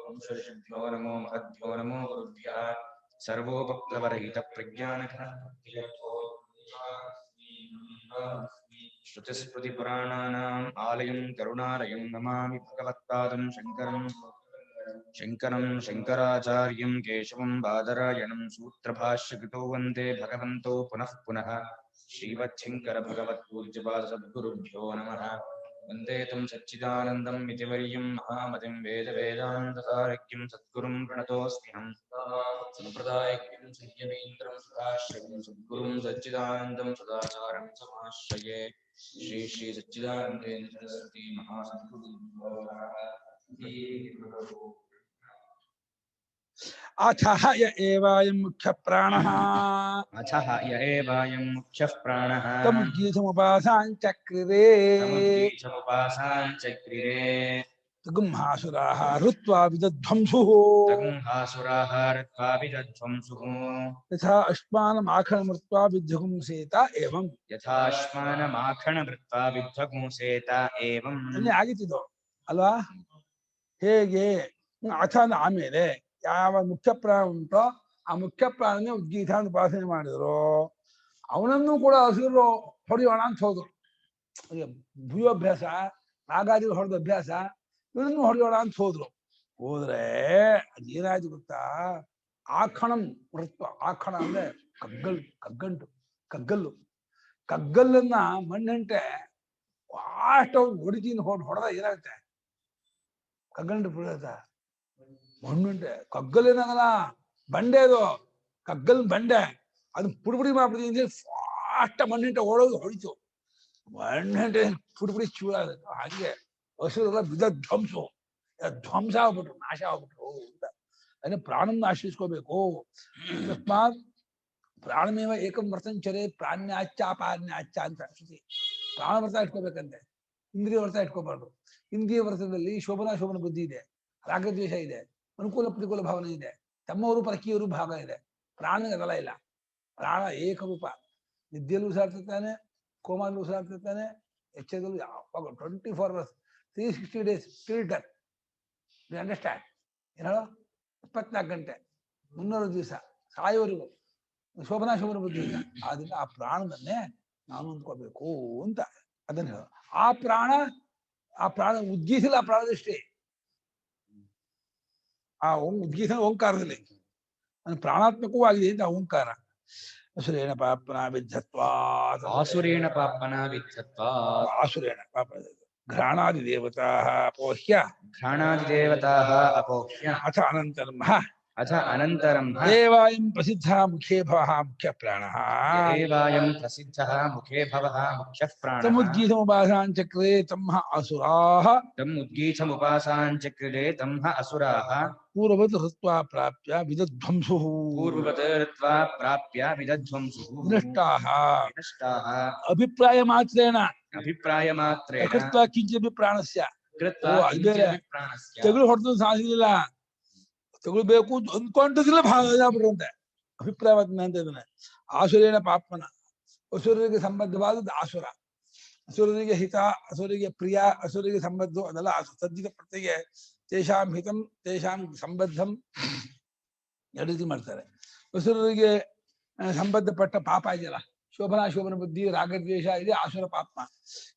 ವಂಶರ್ಷಿಭ್ಯೋ ನಮೋ ಮಹದ್ಭ್ಯೋ ನಮೋ ಗುರುಭ್ಯಃ ಸರ್ವೋಪಪ್ಲವರಹಿತ ಪ್ರಜ್ಞಾನಘನ ಶ್ರುತಿಸ್ಮೃತಿಪುರಾಣಾನಾಂ ಆಲಯಂ ಕರುಣಾಲಯಂ ನಮಾಮಿ ಭಗವತ್ಪಾದಂ ಶಂಕರಂ ಶಂಕರಾಚಾರ್ಯಂ ಕೇಶವಂ ಬಾದರಾಯಣಂ ಸೂತ್ರಭಾಷ್ಯಕೃತೋ ವಂದೇ ಭಗವಂತೋ ಪುನಃ ಪುನಃ ಶ್ರೀಮಚ್ಛಂಕರ ಭಗವತ್ಪೂಜ್ಯಪಾದ ಸದ್ಗುರುಭ್ಯೋ ನಮಃ ವಂದೇ ತಂ ಸಚ್ಚಿದಾನಂದಂ ಮಿತಿವರ್ಯಂ ಮಹಾಮತಿಂ ವೇದಾಂತಸಾರಕ್ಯಂ ಸದ್ಗುರುಂ ಪ್ರಣತೋಸ್ಮ್ಯಹಂ ಸಂಪ್ರದಾಯಜ್ಞಂ ಸಂಯಮೇಂದ್ರಂ ಸದಾಶ್ರಯಂ ಸದ್ಗುರುಂ ಸಚ್ಚಿದಾನಂದಂ ಸದಾಚಾರಂ ಸಮಾಶ್ರಯೇ ಶ್ರೀ ಶ್ರೀ ಸಚ್ಚಿದಾನಂದೇಂದ್ರ ಸರಸ್ವತಿ ಮಹಾಸದ್ಗುರುಭ್ಯೋ ನಮಃ. अथः य एवायं मुख्यप्राणः अथः य एवायं मुख्यः प्राणः तमुद्गीतमुपासाञ्चक्रिरे तमुपासाञ्चक्रिरे तगुंहासुराः हृत्वा विदध्वंसुः तगुंहासुराः हृत्वा विदध्वंसुः यथा अश्मानमाखणमृत्वा विध्वंसेत एवं यथाश्मानमाखणमृत्वा विध्वंसेत एवं ಅಲ್ಲಿ ಆಗಿತ್ತಿದ್ದು ಅಲ್ವಾ? ಹೇಗೆ ಅಥ ಆಮೇಲೆ ಯಾವ ಮುಖ್ಯ ಪ್ರಾಣ ಉಂಟೋ ಆ ಮುಖ್ಯ ಪ್ರಾಣನೇ ಉದ್ಗೀತ ಅಂತ ಉಪಾಸನೆ ಮಾಡಿದ್ರು. ಅವನನ್ನು ಕೂಡ ಹಸಿರು ಹೊಡೆಯೋಣ ಅಂತ ಹೋದ್ರು. ಭೂಯೋಭ್ಯಾಸ ನಾಗಾದಿಗಳು ಹೊಡೆದ ಅಭ್ಯಾಸ, ಇವನನ್ನು ಹೊಡೆಯೋಣ ಅಂತ ಹೋದ್ರೆ ಅದೇನಾಯ್ತು ಗೊತ್ತಾ? ಆಖಣಂ ಮೃತ್ವ. ಆಖಣ ಅಂದ್ರೆ ಕಗ್ಗಲ್ಲನ್ನ ಮಣ್ಣಂಟೆ ಅಷ್ಟು ಹೊಡಿತೀನಿ ಹೊಡೆದ ಏನಾಗುತ್ತೆ? ಕಗ್ಗಂಟು ಬೀಳತ್ತ ಮಣ್ಣುಂಟೆ. ಕಗ್ಗಲೇನಾಗಲ್ಲ, ಬಂಡೆ ಅದು. ಕಗ್ಗಲ್ ಬಂಡೆ ಅದು ಪುಡಿಪುಡಿ ಮಾಡ್ಬಿಡ್ತೀನಿ ಫಾಸ್ಟ್ ಮಣ್ಣಿಂಟೆ ಓಡೋದು ಹೊಡಿತು. ಮಣ್ಣಂಟೆ ಪುಡಿಪುಡಿ ಚೂರ ಹಾಗೆ ಹಸಿರೆಲ್ಲ ಬಿದ್ದ ಧ್ವಂಸ ಆಗ್ಬಿಟ್ರು, ನಾಶ ಆಗ್ಬಿಟ್ರು ಅಂತ. ಅದನ್ನ ಪ್ರಾಣನ ಆಶ್ರಯಿಸ್ಕೋಬೇಕು. ತಸ್ಮಾತ್ ಪ್ರಾಣಮೇವ ಏಕಂ ವರ್ತಂಚರೆ ಪ್ರಾಣ್ಯಾಚ್ಚ ಅಪಾನ್ಯಾಚ್ಚ ಅಂತ ಶ್ರುತಿ. ಪ್ರಾಣ ವ್ರತ ಇಟ್ಕೋಬೇಕಂತೆ, ಇಂದ್ರಿಯ ವ್ರತ ಇಟ್ಕೋಬಾರ್ದು. ಇಂದ್ರಿಯ ವ್ರತದಲ್ಲಿ ಶೋಭನ ಬುದ್ಧಿ ಇದೆ, ರಾಗದ್ವೇಷ ಇದೆ, ಅನುಕೂಲ ಪ್ರತಿಕೂಲ ಭಾವನೆ ಇದೆ, ತಮ್ಮವರು ಪರಕೀಯರು ಭಾಗ ಇದೆ. ಪ್ರಾಣನಿಗೆ ಅದೆಲ್ಲ ಇಲ್ಲ. ಪ್ರಾಣ ಏಕರೂಪ. ನಿದ್ದೆಯಲ್ಲೂ ಉಸಿರಾಡ್ತಿರ್ತಾನೆ, ಕೋಮಾದಲ್ಲೂ ಉಸಿರಾಡ್ತಿರ್ತಾನೆ, ಎಚ್ಚರದಲ್ಲೂ ಯಾವಾಗ 24 hours 360 days till death. You understand? ಏನೋ 24 ಗಂಟೆ 300 ದಿವಸ ಸಾಯೋವರೆಗೂ ಶೋಭನ ಬುದ್ಧಿ ಇಲ್ಲ. ಆದ್ರಿಂದ ಆ ಪ್ರಾಣದನ್ನೇ ನಾನು ಅಂದ್ಕೋಬೇಕು ಅಂತ ಅದನ್ನ ಹೇಳ. ಆ ಪ್ರಾಣ ಉದ್ಗೀಸಿಲ್ಲ. ಆ ಪ್ರಾಣದಷ್ಟೇ ಆ ಉದ್ಗೀತ ಓಂಕಾರದಲ್ಲಿ ಪ್ರಾಣಾತ್ಮಕವೂ ಆಗಿದೆ ಅಂತ ಓಂಕಾರ. ಅಸುರೇಣ ಪಾಪನ ವಿದ್ಧತ್ವಾತ್ ಆಸುರೇಣ ಪಾಪನ ವಿದ್ಧತ್ವಾತ್ ಆಸುರೇಣ ಪಾಪ ಘ್ರಾಣಾದಿ ದೇವತಾ ಅಪೋಹ್ಯ ಅಥ ಅನಂತರಂ ಏವಾಯಂ ಪ್ರಸಿದ್ಧಃ ಮುಖೇ ಭವಃ ಮುಖ್ಯ ಪ್ರಾಣಃ ತಮುದ್ಗೀತಮುಪಾಸಾಂಚಕ್ರೆ ತಮ್ಮ ಅಸುರಾಃ ಪೂರ್ವವತ್ ಹೃತ್ವಾ ಪ್ರಾಪ್ಯ ವಿದಧ್ವಂಸುಃ ವಿನಷ್ಟಾಃ ಅಭಿಪ್ರಾಯ ಮಾತ್ರೇಣ ಕೃತ್ವಾ ಕಿಂಚಿತ್ ಪ್ರಾಣಸ್ಯ. ತೆಗಳು ಹೊಡೆದು ಸಾಧಿಸಲಿಲ್ಲ, ತಗೊಳ್ಬೇಕು ಅಂದ್ಕೊಂಡದಿಲ್ಲ ಭಾಗ ಆಗ್ಬಿಟ್ರಂತೆ. ಅಭಿಪ್ರಾಯವಾದ ಅಂತ ಇದನ್ನ ಆಸುರೇಣ ಪಾಪನ. ಅಸುರರಿಗೆ ಸಂಬದ್ಧವಾದದ್ದು ಆಸುರ. ಅಸುರರಿಗೆ ಹಿತ, ಅಸುರರಿಗೆ ಪ್ರಿಯ, ಅಸುರರಿಗೆ ಸಂಬದ್ಧ ಅದೆಲ್ಲ ಸಜ್ಜಿತ ಪ್ರತ್ಯಯ. ತೇಷಾಂ ಹಿತಂ ತೇಷಾಂ ಸಂಬದ್ಧಂ ಎರಡು ರೀತಿ ಮಾಡ್ತಾರೆ. ಅಸುರರಿಗೆ ಸಂಬಂಧಪಟ್ಟ ಪಾಪ ಇದೆಯಲ್ಲ, ಶೋಭನ ಬುದ್ಧಿ, ರಾಗದ್ವೇಷ ಇದೆ ಆಸುರ ಪಾಪ.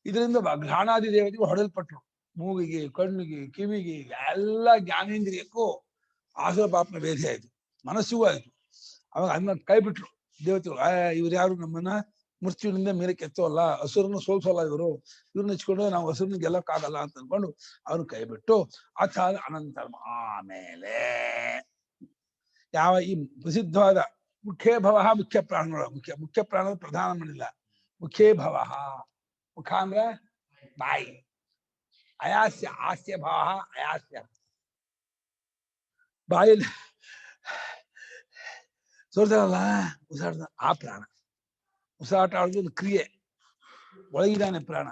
ಇದರಿಂದ ಘ್ರಾಣಾದಿ ದೇವತೆಗಳು ಹೊಡೆಯಲ್ಪಟ್ರು. ಮೂಗಿಗೆ, ಕಣ್ಣಿಗೆ, ಕಿವಿಗೆ ಎಲ್ಲ ಜ್ಞಾನೇಂದ್ರಿಯಕ್ಕೂ ಆಸುರ ಪಾಪನ ಭೇದ ಆಯ್ತು, ಮನಸ್ಸಿಗೂ ಆಯ್ತು. ಅವಾಗ ಅದನ್ನ ಕೈ ಬಿಟ್ರು ದೇವತೆಗಳು. ಇವ್ರು ಯಾರು ನಮ್ಮನ್ನ ಮೃತ್ಯುವಿನಿಂದ ಮೇಲೆ ಕೆತ್ತೋಲ್ಲ, ಹಸುರನ್ನು ಸೋಲ್ಸೋಲ್ಲ, ಇವ್ರನ್ನ ಹಚ್ಕೊಂಡು ನಾವು ಹಸುರನ್ನ ಗೆಲ್ಲಕ್ಕಾಗಲ್ಲ ಅಂತ ಅನ್ಕೊಂಡು ಅವ್ರನ್ನ ಕೈ ಬಿಟ್ಟು ಅಥ ಅನಂತರ ಆಮೇಲೆ ಯಾವ ಈ ಪ್ರಸಿದ್ಧವಾದ ಮುಖ್ಯ ಭವ ಮುಖ್ಯ ಪ್ರಾಣಗಳು, ಮುಖ್ಯ ಪ್ರಾಣ ಪ್ರಧಾನ ಮಾಡಿಲ್ಲ. ಮುಖ್ಯೇ ಭವ, ಮುಖ ಅಂದ್ರೆ ಬಾಯಿ, ಅಯಾಸ್ಯ ಹಾಸ್ಯ ಭಾವ ಅಯಾಸ್ಯ ಬಾಯಲ್ಲಿ ಸೋರ್ತಾರಲ್ಲ ಉಸಿರಾಟ, ಆ ಪ್ರಾಣ. ಉಸಿರಾಟ ಆಡೋದು ಒಂದು ಕ್ರಿಯೆ, ಒಳಗಿದಾನೆ ಪ್ರಾಣ.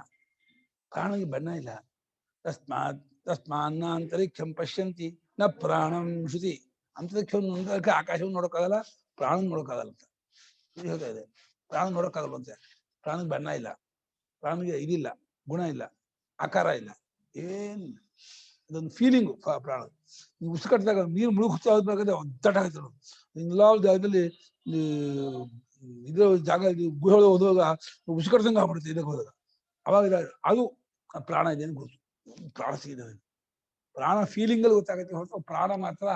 ಪ್ರಾಣಕ್ಕೆ ಬಣ್ಣ ಇಲ್ಲ. ತಸ್ಮಾನ್ನ ಅಂತರಿಕ್ಷಂ ಪಶ್ಯಂತಿ ನ ಪ್ರಾಣಂ ಶ್ರುತಿ. ಅಂತರಿಕ್ಷ ಆಕಾಶವನ್ನು ನೋಡೋಕ್ಕಾಗಲ್ಲ, ಪ್ರಾಣ ನೋಡೋಕ್ಕಾಗಲ್ಲ ಅಂತ ಹೇಳ್ತಾ ಇದೆ. ಪ್ರಾಣ ನೋಡೋಕ್ಕಾಗಲ್ವಂತೆ. ಪ್ರಾಣಕ್ಕೆ ಬಣ್ಣ ಇಲ್ಲ, ಪ್ರಾಣಿಗೆ ಇದಿಲ್ಲ, ಗುಣ ಇಲ್ಲ, ಆಕಾರ ಇಲ್ಲ, ಏನ್ ಅದೊಂದು ಫೀಲಿಂಗು ಪ್ರಾಣ. ನೀವು ಉಸಿಕಟ್ಟಿದಾಗ ನೀರು ಮುಳುಗುತ್ತಾ ಹೋದ್ಬೇಕಾದ್ರೆ ಒದ್ದಾಟ ಆಯ್ತು. ಹಿಂಗೆಲ್ಲ ಜಾಗದಲ್ಲಿ ಇದ್ರ ಜಾಗ ಗುಹೆ ಹೋದಾಗ ಉಸಿಕಟ್ಟದಂಗೆ ಆಗ್ಬಿಡುತ್ತೆ ಇದಕ್ಕೆ ಹೋದಾಗ. ಅವಾಗ ಅದು ಪ್ರಾಣ ಇದೆ ಅಂತ ಗೊತ್ತು. ಪ್ರಾಣ ಸಿಗಿದೆ, ಪ್ರಾಣ ಫೀಲಿಂಗ್ ಅಲ್ಲಿ ಗೊತ್ತಾಗುತ್ತೆ ಹೊರತು ಪ್ರಾಣ ಮಾತ್ರ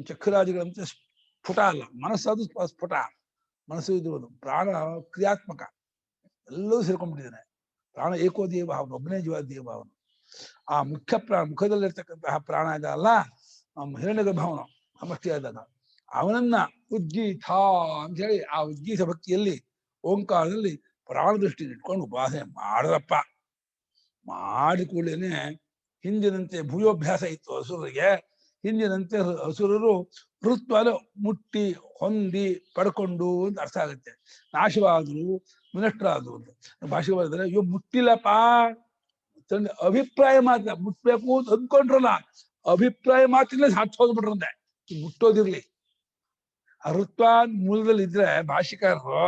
ಚಕ್ರಾದಿಗಳಂತೆ ಸ್ಫುಟ ಅಲ್ಲ. ಮನಸ್ಸು ಅದು ಸ್ಫುಟ, ಮನಸ್ಸು ಇದು ಪ್ರಾಣ ಕ್ರಿಯಾತ್ಮಕ, ಎಲ್ಲವೂ ಸೇರ್ಕೊಂಡ್ಬಿಟ್ಟಿದ್ದಾನೆ. ಪ್ರಾಣ ಏಕೋ ದೇವ ಅವನು ಒಬ್ಬನೇ ಜೀವ ದೇವ ಅವನು. ಆ ಮುಖ್ಯ ಪ್ರಾಣ ಮುಖದಲ್ಲಿರ್ತಕ್ಕಂತಹ ಪ್ರಾಣ ಇದಲ್ಲ, ಹಿರಣ್ಯಗರ್ಭ ಅವನು ಸಮಷ್ಟಿಯಾದಾಗ ಅವನನ್ನ ಉದ್ಗೀತ ಅಂತ ಹೇಳಿ ಆ ಉದ್ಗೀತ ಭಕ್ತಿಯಲ್ಲಿ ಓಂಕಾರದಲ್ಲಿ ಪ್ರಾಣ ದೃಷ್ಟಿ ಇಟ್ಕೊಂಡು ಉಪಾಸನೆ ಮಾಡದಪ್ಪ. ಮಾಡಿ ಕೂಡಲೇನೆ ಹಿಂದಿನಂತೆ ಭೂಯೋಭ್ಯಾಸ ಇತ್ತು ಹಸುರರಿಗೆ. ಹಿಂದಿನಂತೆ ಹಸುರರು ಋತ್ವಾದ ಮುಟ್ಟಿ ಹೊಂದಿ ಪಡ್ಕೊಂಡು ಅಂತ ಅರ್ಥ ಆಗುತ್ತೆ. ನಾಶವಾದ್ರು ವಿನಷ್ಟರಾದ್ರು ಅಂತ ಭಾಷೆ ಬರೆದ್ರೆ ಇವ್ ಮುಟ್ಟಿಲ್ಲಪ್ಪ, ಅಭಿಪ್ರಾಯ ಮಾತ್ರ ಮುಟ್ಬೇಕು ಅಂತ ಅಂದ್ಕೊಂಡ್ರಲ್ಲ, ಅಭಿಪ್ರಾಯ ಮಾತ್ರ ಸಾಥ್ ಹೋಗ್ಬಿಟ್ರಂತೆ. ಮುಟ್ಟೋದಿರ್ಲಿ. ಆ ಋತ್ವ ಮೂಲದಲ್ಲಿ ಇದ್ರೆ ಭಾಷಿಕಾರರು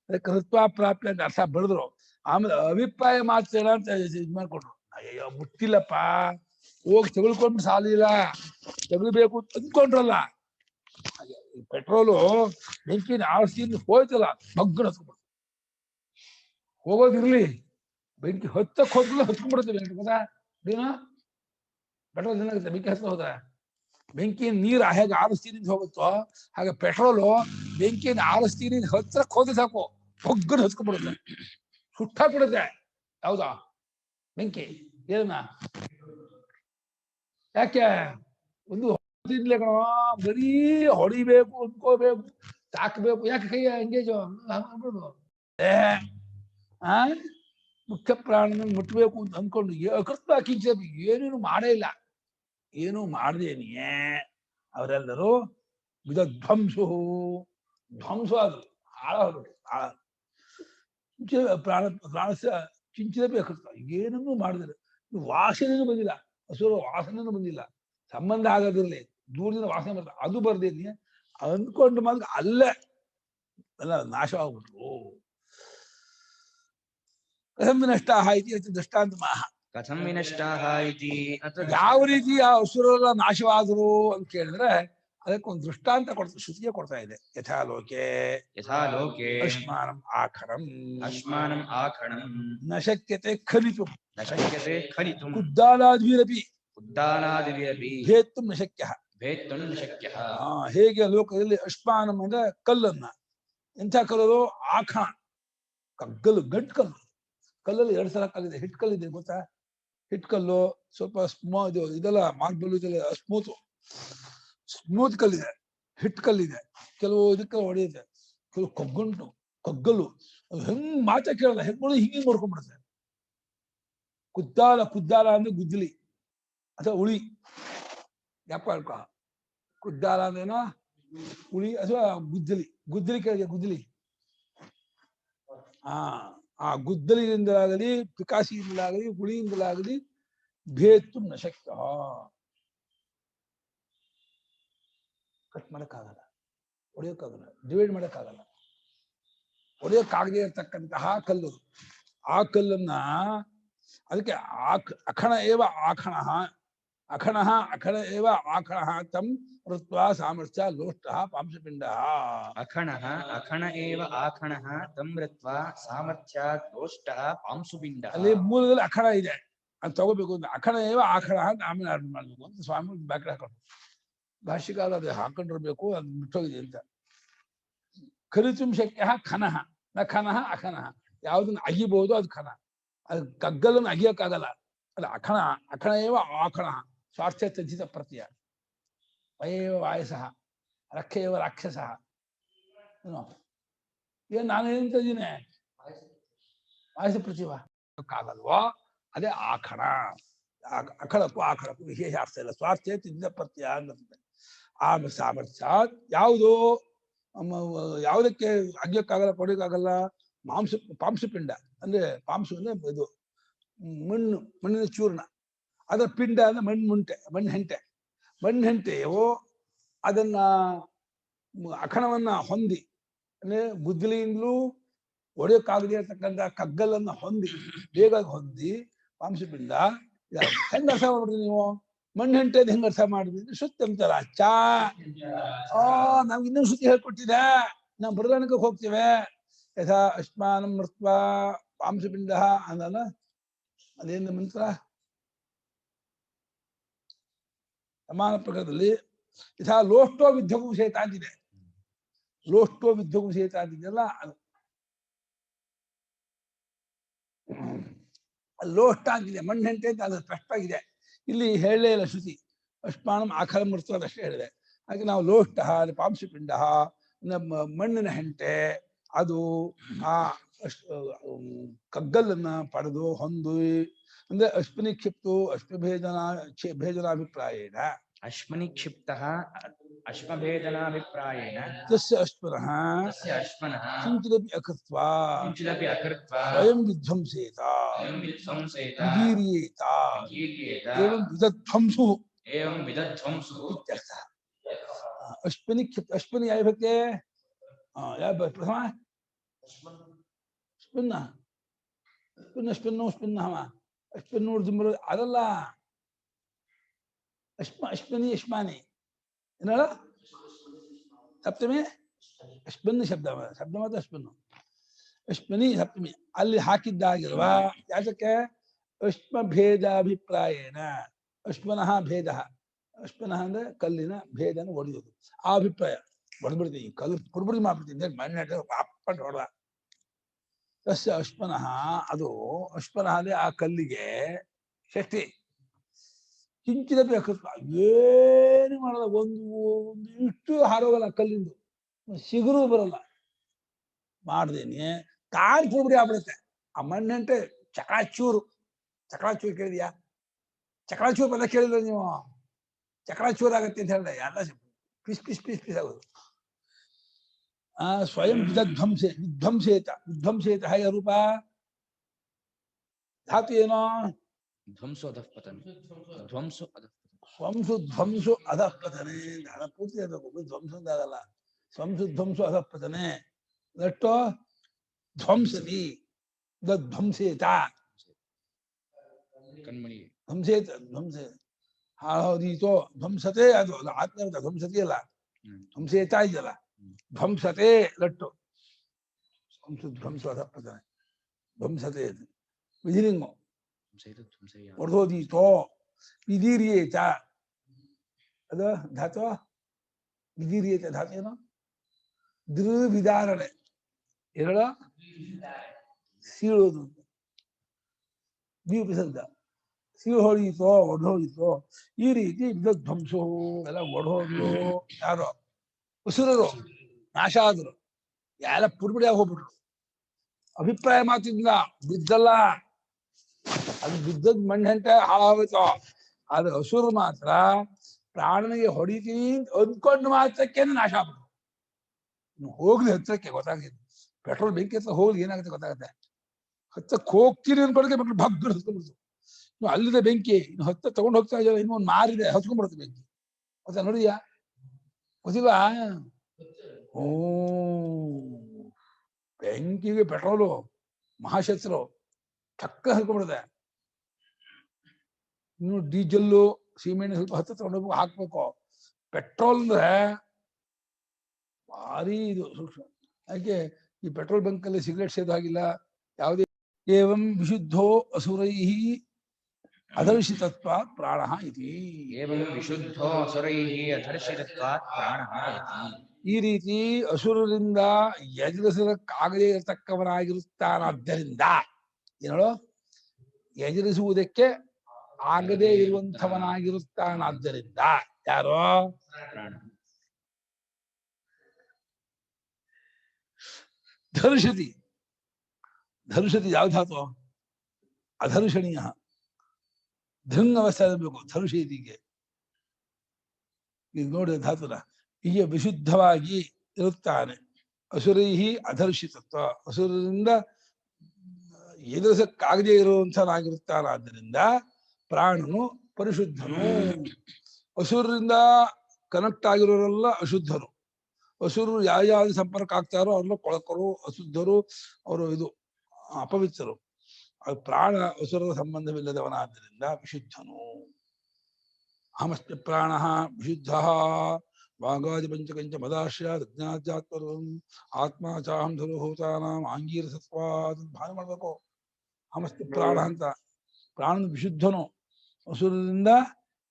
ಅದಕ್ಕೆ ಋತ್ವ ಪ್ರಾಪ್ತಿ ಅಂತ ಅರ್ಥ ಬರೆದ್ರು. ಆಮೇಲೆ ಅಭಿಪ್ರಾಯ ಮಾತ್ರ ಅಂತ ಇದ್ ಮಾಡ್ಕೊಂಡ್ರು. ಅಯ್ಯೋ ಮುಟ್ಟಿಲ್ಲಪ್ಪ, ಹೋಗಿ ತೆಗೆದುಕೊಂಡ್ಬಿಟ್ಟು ಸಾಲಿಲ್ಲ, ತೆಗಳ್ಬೇಕು ಅಂತ ಅಂದ್ಕೊಂಡ್ರಲ್ಲ. ಪೆಟ್ರೋಲು ಬೆಂಕಿನ ಆರಿಸಿ ಹೋಯ್ತಲ್ಲ, ಮಗ್ಗನ ಹತ್ಕೊಂಡ್ಬಿಡ್ತು. ಹೋಗೋದಿರ್ಲಿ, ಬೆಂಕಿ ಹತ್ತಕ್ಕೆ ಹೋದ್ರೂ ಹತ್ಕೊಂಡ್ಬಿಡುತ್ತೆ ಬೆಂಕಿ. ಗೊತ್ತಾ ನೀನು ಪೆಟ್ರೋಲ್ ಏನಾಗುತ್ತೆ ಬೆಂಕಿ ಹತ್ತ ಹೋದ್ರೆ? ಬೆಂಕಿನ ನೀರು ಹೇಗೆ ಆರಿಸ್ತೀನಿ ಹೋಗುತ್ತೋ ಹಾಗೆ ಪೆಟ್ರೋಲು ಬೆಂಕಿನ ಆರಿಸ್ತೀನಿ ಹತ್ರಕ್ಕೆ ಹೋದ್ರೆ ಸಾಕು, ಮಗ್ಗನ ಹತ್ಕೊಂಡ್ಬಿಡುತ್ತೆ, ಸುಟ್ಟಾಕ್ಬಿಡುತ್ತೆ. ಹೌದಾ? ಬೆಂಕಿ ಏನ ಯಾಕೆ ಒಂದು ತಿನ್ಲೆ ಕಣ, ಬರೀ ಹೊಡಿಬೇಕು ಅಂದ್ಕೋಬೇಕು, ತಾಕಬೇಕು. ಯಾಕೆ ಕೈಯ ಎಂಗೇಜು ಮುಖ್ಯ ಪ್ರಾಣನ ಮುಟ್ಬೇಕು ಅಂತ ಅಂದ್ಕೊಂಡು ಅಕೃತ ಕಿಂಚ ಏನೇನು ಮಾಡೇ ಇಲ್ಲ. ಏನು ಮಾಡದೇನಿಯೇ ಅವರೆಲ್ಲರೂ ವಿಧ್ವಂಸು ಧ್ವಂಸ ಆದ್ರು, ಹಾಳ ಹೋಗ್ಬಿಟ್ಟು ಪ್ರಾಣ ಪ್ರಾಣಸ ಚಿಂಚನಪಿ ಅಕೃತ. ಏನನ್ನೂ ಮಾಡಿದ್ರೆ ವಾಸನೆನೂ ಬಂದಿಲ್ಲ, ಹಸುರ ವಾಸನೆನೂ ಬಂದಿಲ್ಲ. ಸಂಬಂಧ ಆಗೋದಿರ್ಲಿ, ದೂರದಿಂದ ವಾಸನೆ ಬರ್ತದೆ, ಅದು ಬರ್ದೇನಿ ಅಂದ್ಕೊಂಡು ಮಾತ್ರ ಅಲ್ಲೇ ಎಲ್ಲ ನಾಶವಾಗ್ಬಿಟ್ರು. ಕಥಂ ವಿನಷ್ಟಾಃ ಇತಿ ದೃಷ್ಟಾಂತ ಮಾಹ. ಕಥಂ ವಿನಷ್ಟಾಃ ಇತಿ ಯಾವ ರೀತಿ ಆ ಹಸುರೆಲ್ಲ ನಾಶವಾದ್ರು ಅಂತ ಕೇಳಿದ್ರೆ ಅದಕ್ಕೊಂದು ದೃಷ್ಟಾಂತ ಶ್ರುತಿಯ ಕೊಡ್ತಾ ಇದೆ. ಯಥಾ ಲೋಕೆ ಅಶ್ಮಾನಂ ಆಖರಂ ನ ಶಕ್ಯತೆ ಖಲಿತುಂ ಉದ್ದಾನಾದಿಭಿರಪಿ ಭೇತ್ತುಂ ನ ಶಕ್ಯಃ. ಹೇಗೆ ಲೋಕದಲ್ಲಿ ಅಶ್ಮಾನಂ ಅಂದ್ರೆ ಕಲ್ಲನ್ನ, ಎಂಥ ಕಲ್ಲರು? ಆಖಣ, ಕಗ್ಗಲ್ಲು, ಗಂಟು ಕಲ್ಲು. ಕಲ್ಲಲ್ಲಿ 2 ಸಲ ಕಲ್ಲಿದೆ. ಹಿಟ್ಕಲ್ಲಿದೆ ಗೊತ್ತಾ? ಹಿಟ್ಕಲ್ಲು ಸ್ವಲ್ಪ ಇದೆಲ್ಲ ಮಾರ್ಬಲ್ ಇದೆಲ್ಲ ಸ್ಮೂತ್ ಕಲ್ಲಿದೆ, ಹಿಟ್ಕಲ್ಲಿದೆ. ಕೆಲವು ಇದಕ್ಕೆ ಹೊಡೆಯುತ್ತೆ, ಕೆಲವು ಕಗ್ಗಲ್ಲು. ಅದು ಹೆಂಗ್ ಮಾತ ಕೇಳಲ್ಲ, ಹೆಂಗ್ ಹಿಂಗೆ ಮಾಡ್ಕೊಂಡ್ಬಿಡುತ್ತೆ. ಕುದ್ದಾಲ ಅಂದ್ರೆ ಗುದ್ದಲಿ ಅಥವಾ ಉಳಿ. ಯಾಕ ಕುದ್ದಾಲ ಅಂದ್ರೇನೋ ಉಳಿ ಅಥವಾ ಗುದ್ದಲಿ ಕೇಳಿದೆ, ಗುದ್ದಲಿ. ಆ ಗುದ್ದಲಿಯಿಂದಲಾಗಲಿ ಪಿಕಾಸಿಯಿಂದಲಾಗಲಿ ಹುಳಿಯಿಂದಲಾಗಲಿ ಭೇತ್ತು ನ ಶಕ್ತ. ಕಟ್ ಮಾಡಕ್ಕಾಗಲ್ಲ, ಹೊಡೆಯೋಕ್ಕಾಗಲ್ಲ, ಡಿವೈಡ್ ಮಾಡಕ್ಕಾಗಲ್ಲ. ಹೊಡೆಯೋಕ್ಕಾಗದೇ ಇರತಕ್ಕಂತಹ ಕಲ್ಲು. ಆ ಕಲ್ಲನ್ನ ಅದಕ್ಕೆ ಅಖಣ ಏವ ಆಖಣ ತಂ ಋತ್ವಾ ಸಾಮರ್ಥ್ಯ ಲೋಷ್ಟ ಪಾಂಶಪಿಂಡ. ಅಖಣ ಏವ ಆಖಣ ತಂ ಋತ್ವಾ ಸಾಮರ್ಥ್ಯ ಲೋಷ್ಟ ಪಾಂಶುಪಿಂಡ. ಅಲ್ಲಿ ಮೂಲದಲ್ಲಿ ಅಖಣ ಇದೆ, ಅದು ತಗೋಬೇಕು ಅಂತ. ಅಖಣ ಏವ ಆಖಣ ಅಂತ ಆಮೇಲೆ ಅರ್ಥ ಮಾಡ್ಬೇಕು ಅಂತ ಸ್ವಾಮಿ ಬ್ಯಾಕಡೆ ಹಾಕೊಂಡು ಭಾಷ್ಯಕಾಲ ಅದು ಹಾಕೊಂಡಿರ್ಬೇಕು, ಅದು ಬಿಟ್ಟೋಗಿದೆ ಅಂತ. ಖಲಿತುಂ ಶಕ್ಯ ಖನಃ ನ ಖನಃ ಅಖನಃ. ಯಾವುದನ್ನ ಅಗಿಬಹುದು ಅದು ಖನ, ಅದು ಕಗ್ಗಲನ್ನು ಅಗಿಯಕ್ಕಾಗಲ್ಲ. ಅದು ಅಖಣ ಏವ ಆಖಣ ಸ್ವಾರ್ಥ ತಜ್ಜಿತ ಪ್ರತ್ಯಯ. ವಯೇವ ವಾಯಸಃ ರಕ್ಷೇವ ರಾಕ್ಷಸಃ. ಏನ್ ನಾನು ಏನಂತಿದ್ದೀನಿ? ವಾಯಸ ಪ್ರತಿಭಾ ಆಗಲ್ವಾ? ಅದೇ ಆಖಣ. ಅಖಳಕ್ಕೂ ಆಖಳಕ್ಕೂ ವಿಶೇಷ ಅರ್ಥ ಇಲ್ಲ. ಸ್ವಾರ್ಥ ತಜ್ಜಿತ ಪ್ರತ್ಯಯ ಅನ್ನುತ್ತದೆ. ಆಮೇಲೆ ಸಾಮರ್ಥ್ಯ ಯಾವುದಕ್ಕೆ ಅಗ್ಯಕ್ಕಾಗಲ್ಲ, ಕೊಡಕ್ಕಾಗಲ್ಲ? ಪಾಂಶಪಿಂಡ ಅಂದ್ರೆ ಪಾಂಶು ಅಂದ್ರೆ ಇದು ಮಣ್ಣಿನ ಚೂರ್ಣ. ಅದರ ಪಿಂಡ ಅಂದ್ರೆ ಮಣ್ಣೆಂಟೆಯೋ ಅದನ್ನ ಅಖಣವನ್ನ ಹೊಂದಿ ಅಂದ್ರೆ ಗುದ್ದಲಿಯಿಂದಲೂ ಒಡೆಯೋಕ್ಕಾಗದೇ ಇರತಕ್ಕಂಥ ಕಗ್ಗಲನ್ನ ಹೊಂದಿ ಬೇಗ ಹೊಂದಿ ಪಾಂಶಪಿಂಡ ಹೆಂಗ ಅರ್ಥ ಮಾಡ್ಬಿಡ್ರಿ ನೀವು? ಮಣ್ಣು ಹೆಂಟೆ ಹೆಂಗ ಅರ್ಥ ಮಾಡಿದ್ರಿ? ಶ್ರುತಿ ಅಂತಾರ. ಚಾ ನಮ್ಗೆ ಇನ್ನೊಂದು ಶ್ರುತಿ ಹೇಳ್ಕೊಟ್ಟಿದೆ, ನಾವು ಬೃಹದಾರಣ್ಯಕ್ಕೆ ಹೋಗ್ತೇವೆ. ಯಥಾ ಅಶ್ಮಾನಂ ಮೃತ್ವಾ ಪಾಂಶಪಿಂಡ ಅಂದಲ್ಲ, ಅದೇನು ಮಂತ್ರ? ಸಮಾನ ಪ್ರಕಾರದಲ್ಲಿ ಯಥಾ ಲೋಷ್ಟೋ ವಿದ್ಯಗೂ ಸೇತ ಅಂತಿದೆ. ಲೋಷ್ಟೋ ವಿದ್ಯಗೂ ಸೇತ ಅಂತಿದೆಯಲ್ಲ, ಅದು ಲೋಷ್ಟ ಅಂತಿದೆ. ಮಣ್ಣೆಂಟೆ ಅಂತ ಅದು ಸ್ಪಷ್ಟವಾಗಿದೆ. ಇಲ್ಲಿ ಹೇಳಲೇ ಇಲ್ಲ ಶ್ರುತಿ. ಅಶ್ಮಾನಂ ಆಖರ ಮೃತ್ವ ಅದಷ್ಟೇ ಹೇಳಿದೆ. ಹಾಗೆ ನಾವು ಲೋಷ್ಟ ಪಾಂಶಪಿಂಡ, ಮಣ್ಣಿನ ಹೆಂಟೆ, ಅದು ಆ ಕಗ್ಗಲ್ಲನ್ನ ಪಡೆದು ಹೊಂದು, ಅಂದ್ರೆ ಅಶ್ವಿನಿ ಕ್ಷಿಪ್ತು ಭೇದನಾಭಿಪ್ರಾಯೇಣ ಅಶ್ಮನಿ ಕ್ಷಿಪ್ತ ಅಶ್ಮಭೇದನಾಭಿಪ್ರಾಯೇಣ ತಸ್ಯ ಅಶ್ವನಃ ಕಿಂಚಿದಪಿ ಅಕೃತ್ವಾ ಸ್ವಯಂ ವಿಧ್ವಂಸೇತ ವಿಧೀರ್ಯೇತ ಏವಂ ವಿದಧ್ವಂಸು ಇತ್ಯರ್ಥಃ. ಅಶ್ವಿನಿ ಕ್ಷಿಪ್ತ, ಅಶ್ವಿನಿ ಯಾವ ಭಕ್ತಿ? ಯಾವ ಪ್ರಥಮ? ಸ್ಪಿನ್ನ ಸ್ಪಿನ್ನು ಸ್ಪಿನ್ನವ ಅಶ್ವಿನ್ ಅದಲ್ಲ. ಅಶ್ವಿನಿ ಅಶ್ಮಾನಿ ಏನಲ್ಲ ಸಪ್ತಮಿ. ಅಶ್ವಿನ್ ಶಬ್ದ ಮಾತ್ರ ಅಶ್ವಿನ್. ಅಶ್ವಿನಿ ಸಪ್ತಮಿ ಅಲ್ಲಿ ಹಾಕಿದ್ದಾಗಿರುವ ಯಾತಕ್ಕೆ? ಅಶ್ಮಭೇದಾಭಿಪ್ರಾಯೇನ. ಅಶ್ವನಃ ಭೇದ. ಅಶ್ವನಃ ಅಂದ್ರೆ ಕಲ್ಲಿನ ಭೇದನ ಒಡೆಯೋದು. ಆ ಅಭಿಪ್ರಾಯ ಹೊಡೆದ್ಬಿಡ್ತೀನಿ, ಕಲ್ಲು ಪುರ್ಬುಡಿ ಮಾಡ್ಬಿಡ್ತೀನಿ, ಮಣ್ಣೆ ಅಪ್ಪಟ್ಟು ಹೊಡೆದ. ತಸ್ಯ ಅಶ್ವನಃ, ಅದು ಅಶ್ವನಃ ಅಂದ್ರೆ ಆ ಕಲ್ಲಿಗೆ ಶಕ್ತಿ. ಕಿಂಚಿದಪಿ ಅಕೃತ್ವ, ಏನು ಮಾಡಲ್ಲ, ಒಂದು ಇಷ್ಟು ಹಾರೋಗಲ್ಲ ಕಲ್ಲಿಂದು, ಸಿಗುರು ಬರಲ್ಲ. ಮಾಡ್ದೇನೆ ಕಾಲ್ ಪುರ್ಬುಡಿ ಆಗ್ಬಿಡುತ್ತೆ. ಆ ಮಣ್ಣಂಟೆ ಚಕಳಚೂರು. ಚಕಳಚೂರು ಕೇಳಿದ್ಯಾ? ಚಕಳಚೂರು ಪದ ಕೇಳಿದ್ರೆ ನೀವು? ಚಕಳಚೂರು ಆಗತ್ತೆ ಅಂತ ಹೇಳಿದೆ, ಎಲ್ಲ ಪಿಸ್ ಪಿಸ್ ಪಿಸ್ ಪಿಸ್ ಆಗೋದು. ಸ್ವಯಂ ವಿಧ್ವಂಸೇತ. ವಿಧ್ವಂಸೇತ ಹೇಗೆ ರೂಪ? ಧಾತು ಏನೋ? ಧ್ವಂಸು ಅಧಃಪತನೆ. ಧ್ವಂಸು ಸ್ವಂಸು ಧ್ವಂಸು ಅಧಃಪತನೆ. ಧ್ಯಾನ ಪೂರ್ತಿ ಇರಬೇಕು, ಧ್ವಂಸ ಆಗಲ್ಲ. ಸ್ವಂಸು ಧ್ವಂಸು ಅಧಃಪತನೆ. ದಟ್ಟೋ ಧ್ವಂಸತಿ ಧ್ವಂಸೇತ. ಕಣ್ಮಣಿ ಧ್ವಂಸೇತ ಧ್ವಂಸೆ ಹಾಳೋದೀತೋ ಧ್ವಂಸತೆ. ಅದು ಆತ್ಮ ಧ್ವಂಸತಿ ಅಲ್ಲ, ಧ್ವಂಸೇತ ಇದೆಯಲ್ಲ, ಧ್ವಂಸತೆ ಲಟ್ಟು. ಸ್ವಂಸು ಧ್ವಂಸು ಅಧಃಪತನೆ ಧ್ವಂಸತೆ ವಿಧಿಲಿಂಗು. ಹೊಡೆದೋದೀತೋ ವಿಧೀರ್ಯೇತ. ಅದು ಧಾತು ವಿಧೀರ್ಯೇತ. ಧಾತು ಏನು? ದ್ರುವಿಧಾರಣೆ. ಎರಡು ಸೀಳೋದು. ಉಪಸರ್ಗ. ಸೀಳು ಹೊಡೆಯಿತೋ ಒಡೆದೋಗಿತೋ. ಈ ರೀತಿ ವಿಧ್ವಂಸು ಎಲ್ಲ ಒಡೆದೋದು. ಯಾರೋ ಉಸುರರು ನಾಶ ಆದ್ರು, ಎಲ್ಲ ಪುಡ್ಬಿಡಿಯಾಗಿ ಹೋಗ್ಬಿಟ್ರು. ಅಭಿಪ್ರಾಯ ಮಾತಿಲ್ಲ, ಬಿದ್ದಲ್ಲ. ಅದು ಬಿದ್ದದ್ ಮಣ್ಣಂಟೆ ಹಾಳಾಗೋಯ್ತು. ಆದ್ರೆ ಹಸುರು ಮಾತ್ರ ಪ್ರಾಣನಿಗೆ ಹೊಡಿತೀನಿ ಅಂದ್ಕೊಂಡು ಮಾತ್ರಕ್ಕೆ ನಾಶ ಆಗ್ಬಿಟ್ಟು. ಹೋಗ್ಲಿ ಹತ್ರಕ್ಕೆ ಗೊತ್ತಾಗಿದೆ. ಪೆಟ್ರೋಲ್ ಬೆಂಕಿ ಹತ್ರ ಹೋಗ್ಲಿ ಏನಾಗುತ್ತೆ ಗೊತ್ತಾಗುತ್ತೆ. ಹತ್ತಕ್ಕೆ ಹೋಗ್ತೀನಿ ಅನ್ಕೊಳಕ್ಕೆ ಮಕ್ಕಳು ಭಗ್ಗರು ಹತ್ಕೊಂಡ್ಬಿಡ್ತು. ಇನ್ನು ಅಲ್ಲಿದೆ ಬೆಂಕಿ, ಇನ್ನು ಹತ್ತ ತಗೊಂಡು ಹೋಗ್ತಾ ಇದ್ದಾರೆ, ಇನ್ನೊಂದು ಮಾರಿದೆ ಹತ್ಕೊಂಡ್ಬಿಡುತ್ತೆ ಬೆಂಕಿ. ಗೊತ್ತಾ? ನೋಡಿದ್ಯಾ? ಗೊತ್ತಿಲ್ವಾ? ಓ, ಬೆಂಕಿಗೆ ಪೆಟ್ರೋಲು ಮಹಾಶತ್ರು, ಚಕ್ಕ ಹರ್ಕೊಂಡ್ಬಿಡುತ್ತೆ. ಇನ್ನು ಡೀಸೆಲ್ಲು ಸೀಮೆಣ್ಣೆ ಸ್ವಲ್ಪ ಹತ್ತು ತಗೊಂಡೋಗ್ಬೇಕು, ಹಾಕ್ಬೇಕು. ಪೆಟ್ರೋಲ್ ಅಂದ್ರೆ ಭಾರಿ ಇದು ಸೂಕ್ಷ್ಮ. ಯಾಕೆ ಈ ಪೆಟ್ರೋಲ್ ಬಂಕ್ ಅಲ್ಲಿ ಸಿಗರೇಟ್ ಸೇದೋ ಹಾಗಿಲ್ಲ ಯಾವುದೇ. ಏವಂ ವಿಶುದ್ಧೋ ಅಸುರೈಹಿ ಅಧರ್ಷಿತತ್ವಾತ್ ಪ್ರಾಣಃ ಇತಿ. ಏವಂ ವಿಶುದ್ಧೋ ಅಸುರೈಹಿ ಅಧರ್ಷಿತತ್ವಾತ್ ಪ್ರಾಣಃ ಇತಿ. ಈ ರೀತಿ ಅಸುರರಿಂದ ಎದುರಿಸಕ್ಕಾಗದೇ ಇರತಕ್ಕವನಾಗಿರುತ್ತಾನಾದ್ದರಿಂದ, ಏನೋ ಎದುರಿಸುವುದಕ್ಕೆ ಆಗದೇ ಇರುವಂಥವನಾಗಿರುತ್ತಾನಾದ್ದರಿಂದ ಯಾರೋ ಧರ್ಷತಿ. ಧರ್ಷತಿ ಯಾವ ಧಾತು? ಅಧರ್ಷಣೀಯ. ಧೃಂಗ್ ಅವಸ್ಥೆ ಆಗಬೇಕು ಧರ್ಷೇತಿಗೆ. ಈಗ ನೋಡಿ ಧಾತುನ ಹೀಗೆ ವಿಶುದ್ಧವಾಗಿ ಇರುತ್ತಾನೆ. ಅಸುರೈಹಿ ಅಧರ್ಷಿತತ್ವ, ಅಸುರರಿಂದ ಎದುರಿಸಕ್ಕಾಗದೇ ಇರುವಂಥನಾಗಿರುತ್ತಾನಾದ್ದರಿಂದ ಪ್ರಾಣನು ಪರಿಶುದ್ಧನು. ಅಸುರರಿಂದ ಕನೆಕ್ಟ್ ಆಗಿರೋರೆಲ್ಲ ಅಶುದ್ಧರು. ಅಸುರರು ಯಾವ್ಯಾವ್ದು ಸಂಪರ್ಕ ಆಗ್ತಾರೋ ಅವ್ರನ್ನ ಕೊಳಕರು, ಅಶುದ್ಧರು, ಅವರು ಇದು ಅಪವಿತ್ರರು. ಪ್ರಾಣ ಅಸುರದ ಸಂಬಂಧವಿಲ್ಲದವನಾದ್ದರಿಂದ ವಿಶುದ್ಧನು. ಅಹಮಸ್ತಿ ಪ್ರಾಣ ವಿಶುದ್ಧ ವಾಗಾದಿ ಪಂಚಕಂಚ ಮದಾಶ್ರಯಾತ್ ಅಜ್ಞಾತ್ಯಾತ್ಮರೂಪಂ ಆತ್ಮ ಚಾಹಂ ಸರ್ವಭೂತಾನಾಂ ಆಂಗೀರಸತ್ವಾತ್ ಭಾನ ಮಾಡ್ಬೇಕು. ಅಹಮಸ್ತಿ ಪ್ರಾಣ ಅಂತ ಪ್ರಾಣನ ವಿಶುದ್ಧನು, ಅಸುರದಿಂದ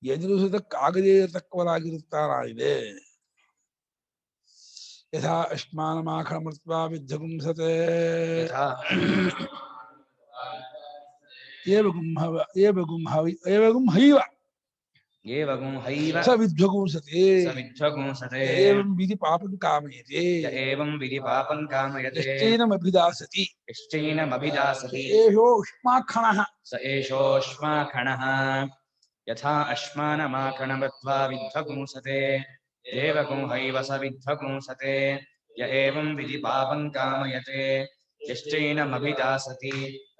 ಎದುರಿಸುವುದಕ್ಕಾಗದೇ ಇರತಕ್ಕವನಾಗಿರುತ್ತಾನಾಗಿದೆ. ಯಥಾ ಅಶ್ಮಾನಮಾಖಣಮೃತ್ವಾ ವಿದ್ಧಗುಂಸತೆ ಏವಗುಂ ಹೈವ ಸ ವಿದ್ಧಗುಂಸತೆ ಏವಂ ವಿಧಿ ಪಾಪಂ ಕಾಮಯತೆ ಯಶ್ಚೈನಮಭಿದಾಸತಿ ಏಷೋ ಉಷ್ಮಾಖಣಃ ಸ ಏಷೋಷ್ಮಾಖಣಃ ಯಥಾ ಅಶ್ಮಾನಮಾಖಣಮೃತ್ವಾ ವಿದ್ಧಗುಂಸತೆ ಏವಗುಂ ಹೈವ ಸ ವಿದ್ಧಗುಂಸತೆ ಯ ಏವಂ ವಿಧಿ ಪಾಪಂ ಕಾಮಯತೆ ಯಶ್ಚೈನಮಭಿದಾಸತಿ